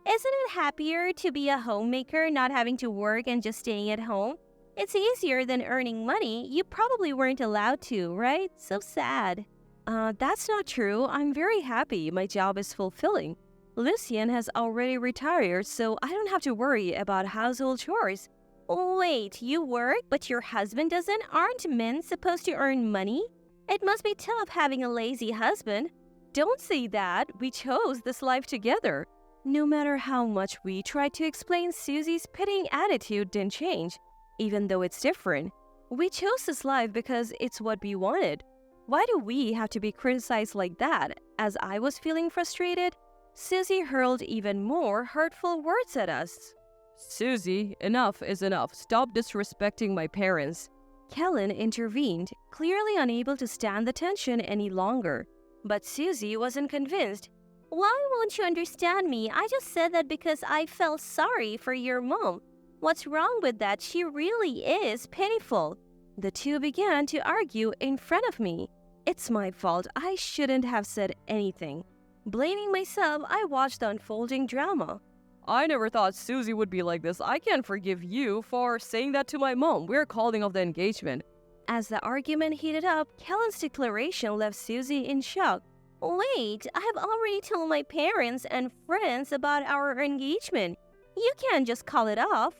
S2: Isn't it happier to be a homemaker, not having to work and just staying at home? It's easier than earning money. You probably weren't allowed to, right? So sad.
S3: That's not true. I'm very happy. My job is fulfilling. Lucien has already retired, so I don't have to worry about household chores.
S2: Wait, you work, but your husband doesn't? Aren't men supposed to earn money? It must be tough having a lazy husband.
S3: Don't say that. We chose this life together.
S2: No matter how much we tried to explain, Susie's pitying attitude didn't change, even though it's different. We chose this life because it's what we wanted. Why do we have to be criticized like that? As I was feeling frustrated, Susie hurled even more hurtful words at us.
S3: Susie, enough is enough. Stop disrespecting my parents.
S2: Kellen intervened, clearly unable to stand the tension any longer. But Susie wasn't convinced. Why won't you understand me? I just said that because I felt sorry for your mom. What's wrong with that? She really is pitiful. The two began to argue in front of me. It's my fault. I shouldn't have said anything. Blaming myself, I watched the unfolding drama.
S3: I never thought Susie would be like this. I can't forgive you for saying that to my mom. We're calling off the engagement.
S2: As the argument heated up, Kellen's declaration left Susie in shock. Wait, I have already told my parents and friends about our engagement. You can't just call it off.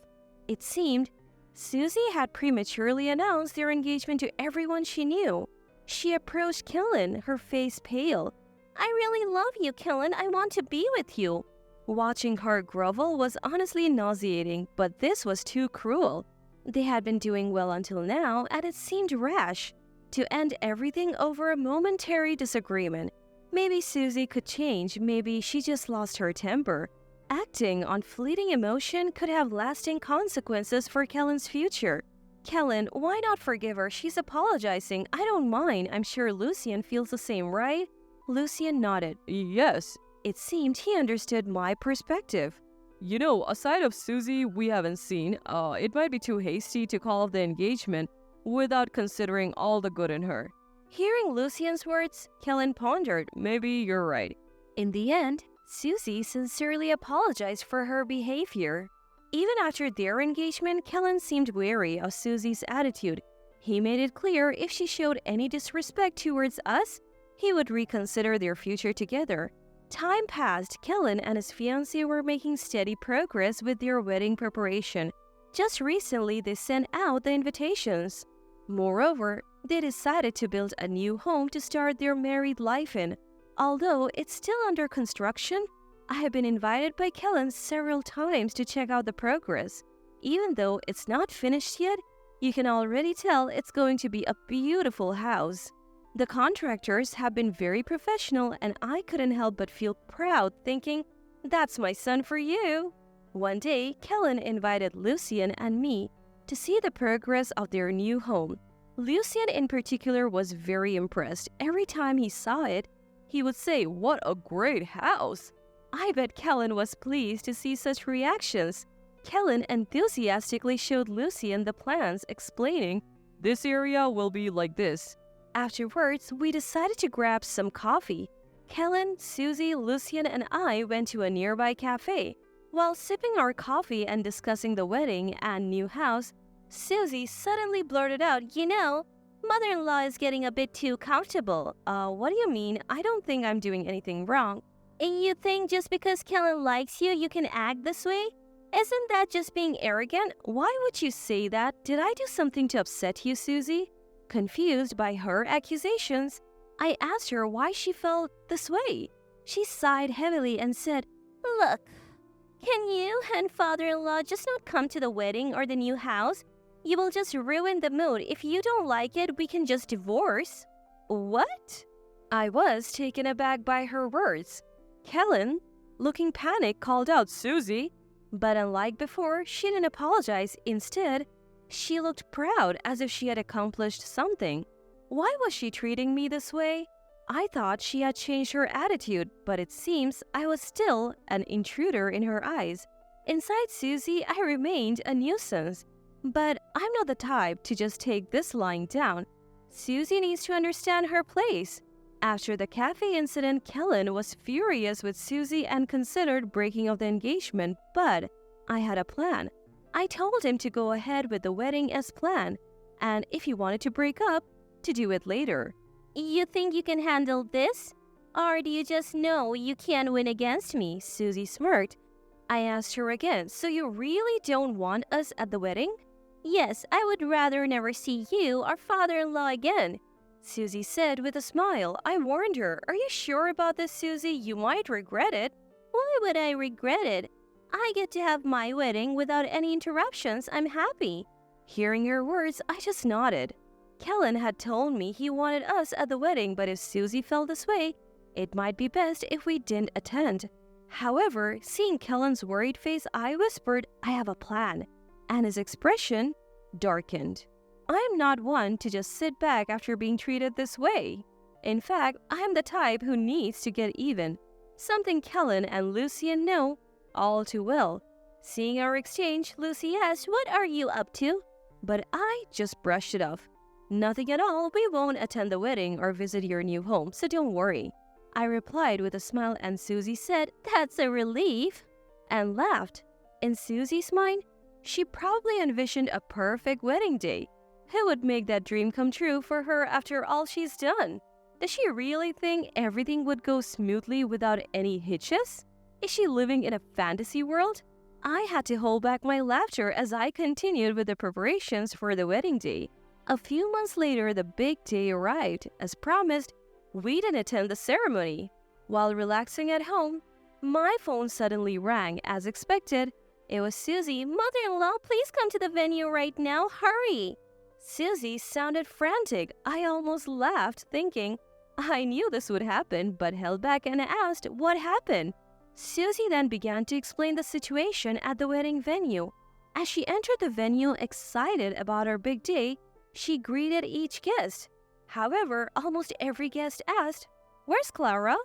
S2: It seemed Susie had prematurely announced their engagement to everyone she knew. She approached Kellen, her face pale. I really love you, Kellen. I want to be with you. Watching her grovel was honestly nauseating, but this was too cruel. They had been doing well until now, and it seemed rash to end everything over a momentary disagreement. Maybe Susie could change, maybe she just lost her temper. Acting on fleeting emotion could have lasting consequences for Kellen's future. Kellen, why not forgive her? She's apologizing. I don't mind. I'm sure Lucien feels the same, right? Lucien nodded.
S3: Yes.
S2: It seemed he understood my perspective.
S3: You know, aside of Susie we haven't seen, it might be too hasty to call off the engagement without considering all the good in her.
S2: Hearing Lucien's words, Kellen pondered.
S3: Maybe you're right.
S2: In the end, Susie sincerely apologized for her behavior. Even after their engagement, Kellen seemed wary of Susie's attitude. He made it clear if she showed any disrespect towards us, he would reconsider their future together. Time passed. Kellen and his fiancée were making steady progress with their wedding preparation. Just recently, they sent out the invitations. Moreover, they decided to build a new home to start their married life in. Although it's still under construction, I have been invited by Kellen several times to check out the progress. Even though it's not finished yet, you can already tell it's going to be a beautiful house. The contractors have been very professional, and I couldn't help but feel proud thinking, that's my son for you. One day, Kellen invited Lucien and me to see the progress of their new home. Lucien in particular was very impressed. Every time he saw it, he would say, "What a great house!" I bet Kellen was pleased to see such reactions. Kellen enthusiastically showed Lucien the plans, explaining,
S3: "This area will be like this."
S2: Afterwards, we decided to grab some coffee. Kellen, Susie, Lucien, and I went to a nearby cafe. While sipping our coffee and discussing the wedding and new house, Susie suddenly blurted out, mother-in-law is getting a bit too comfortable. What do you mean? I don't think I'm doing anything wrong. And you think just because Kellen likes you, you can act this way? Isn't that just being arrogant? Why would you say that? Did I do something to upset you, Susie? Confused by her accusations, I asked her why she felt this way. She sighed heavily and said, Look, can you and father-in-law just not come to the wedding or the new house? You will just ruin the mood. If you don't like it, we can just divorce. What? I was taken aback by her words. Kellen, looking panicked, called out, Susie. But unlike before, she didn't apologize. Instead, she looked proud as if she had accomplished something. Why was she treating me this way? I thought she had changed her attitude, but it seems I was still an intruder in her eyes. Inside Susie, I remained a nuisance. But I'm not the type to just take this lying down. Susie needs to understand her place. After the cafe incident, Kellen was furious with Susie and considered breaking off the engagement, but I had a plan. I told him to go ahead with the wedding as planned, and if he wanted to break up, to do it later. You think you can handle this? Or do you just know you can't win against me? Susie smirked. I asked her again, so you really don't want us at the wedding? Yes, I would rather never see you or father-in-law again. Susie said with a smile. I warned her, are you sure about this, Susie? You might regret it. Why would I regret it? I get to have my wedding without any interruptions. I'm happy. Hearing her words, I just nodded. Kellen had told me he wanted us at the wedding, but if Susie felt this way, it might be best if we didn't attend. However, seeing Kellen's worried face, I whispered, I have a plan, and his expression darkened. I am not one to just sit back after being treated this way. In fact, I am the type who needs to get even, something Kellen and Lucien know all too well. Seeing our exchange, Lucy asked, "What are you up to?" But I just brushed it off. "Nothing at all. We won't attend the wedding or visit your new home, so don't worry." I replied with a smile, and Susie said, "That's a relief," and laughed. In Susie's mind, she probably envisioned a perfect wedding day. Who would make that dream come true for her after all she's done? Does she really think everything would go smoothly without any hitches? Is she living in a fantasy world? I had to hold back my laughter as I continued with the preparations for the wedding day. A few months later, the big day arrived. As promised, we didn't attend the ceremony. While relaxing at home, my phone suddenly rang as expected. It was Susie. "Mother-in-law, please come to the venue right now. Hurry!" Susie sounded frantic. I almost laughed, thinking I knew this would happen, but held back and asked what happened. Susie then began to explain the situation at the wedding venue. As she entered the venue excited about her big day, she greeted each guest. However, almost every guest asked, "Where's Clara?"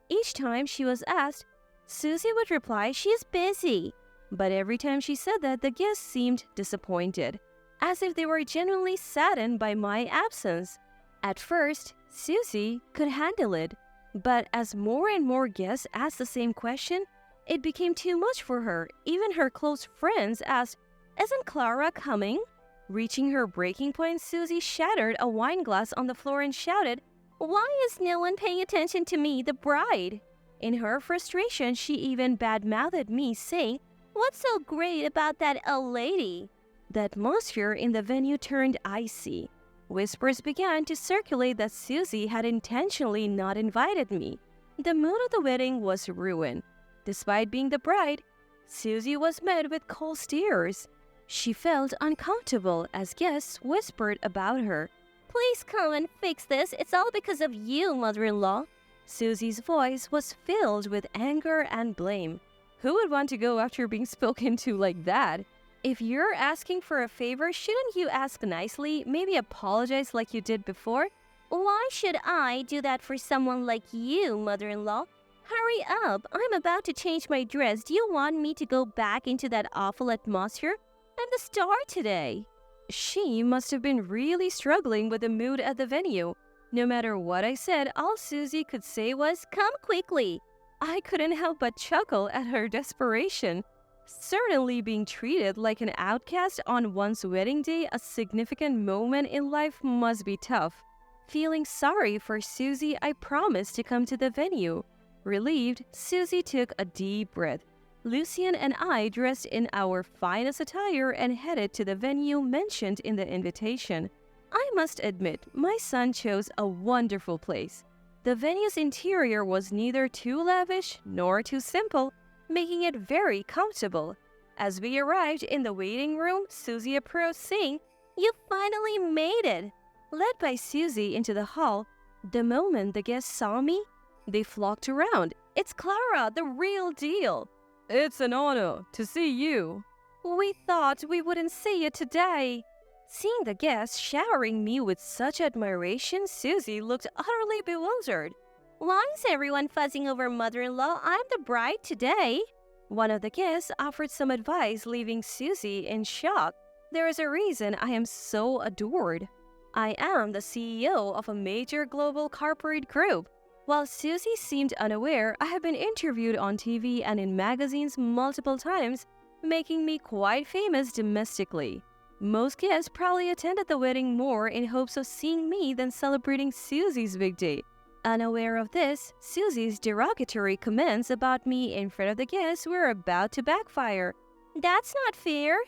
S2: Each time she was asked, Susie would reply, "She's busy." But every time she said that, the guests seemed disappointed, as if they were genuinely saddened by my absence. At first, Susie could handle it, but as more and more guests asked the same question, it became too much for her. Even her close friends asked, "Isn't Clara coming?" Reaching her breaking point, Susie shattered a wine glass on the floor and shouted, "Why is no one paying attention to me, the bride?" In her frustration, she even bad-mouthed me, saying, "What's so great about that old lady?" The atmosphere in the venue turned icy. Whispers began to circulate that Susie had intentionally not invited me. The mood of the wedding was ruined. Despite being the bride, Susie was met with cold stares. She felt uncomfortable as guests whispered about her. "Please come and fix this. It's all because of you, mother-in-law." Susie's voice was filled with anger and blame. Who would want to go after being spoken to like that? If you're asking for a favor, shouldn't you ask nicely? Maybe apologize like you did before? "Why should I do that for someone like you, mother-in-law? Hurry up, I'm about to change my dress. Do you want me to go back into that awful atmosphere? I'm the star today." She must have been really struggling with the mood at the venue. No matter what I said, all Susie could say was, "Come quickly." I couldn't help but chuckle at her desperation. Certainly being treated like an outcast on one's wedding day, a significant moment in life, must be tough. Feeling sorry for Susie, I promised to come to the venue. Relieved, Susie took a deep breath. Lucien and I dressed in our finest attire and headed to the venue mentioned in the invitation. I must admit, my son chose a wonderful place. The venue's interior was neither too lavish nor too simple, making it very comfortable. As we arrived in the waiting room, Susie approached, saying, "You finally made it." Led by Susie into the hall, the moment the guests saw me, they flocked around. "It's Clara, the real deal."
S3: It's an honor to see you.
S2: "We thought we wouldn't see you today." Seeing the guests showering me with such admiration, Susie looked utterly bewildered. "Why is everyone fussing over mother-in-law? I'm the bride today." One of the guests offered some advice, leaving Susie in shock. There is a reason I am so adored. I am the CEO of a major global corporate group. While Susie seemed unaware, I have been interviewed on TV and in magazines multiple times, making me quite famous domestically. Most guests probably attended the wedding more in hopes of seeing me than celebrating Susie's big day. Unaware of this, Susie's derogatory comments about me in front of the guests were about to backfire. "That's not fair."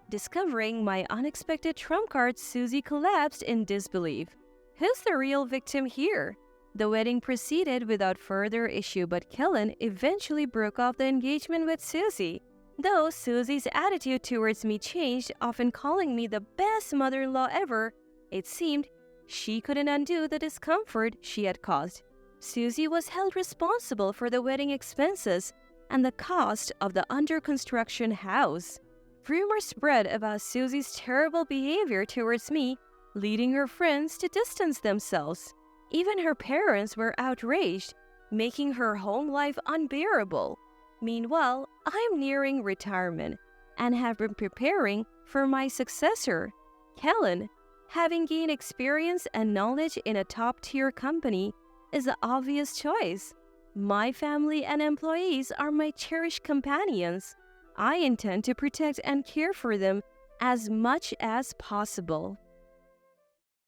S2: Discovering my unexpected trump card, Susie collapsed in disbelief. Who's the real victim here? The wedding proceeded without further issue, but Kellen eventually broke off the engagement with Susie. Though Susie's attitude towards me changed, often calling me the best mother-in-law ever, it seemed she couldn't undo the discomfort she had caused. Susie was held responsible for the wedding expenses and the cost of the under-construction house. Rumors spread about Susie's terrible behavior towards me, leading her friends to distance themselves. Even her parents were outraged, making her home life unbearable. Meanwhile, I am nearing retirement and have been preparing for my successor. Kellen, having gained experience and knowledge in a top-tier company, is the obvious choice. My family and employees are my cherished companions. I intend to protect and care for them as much as possible.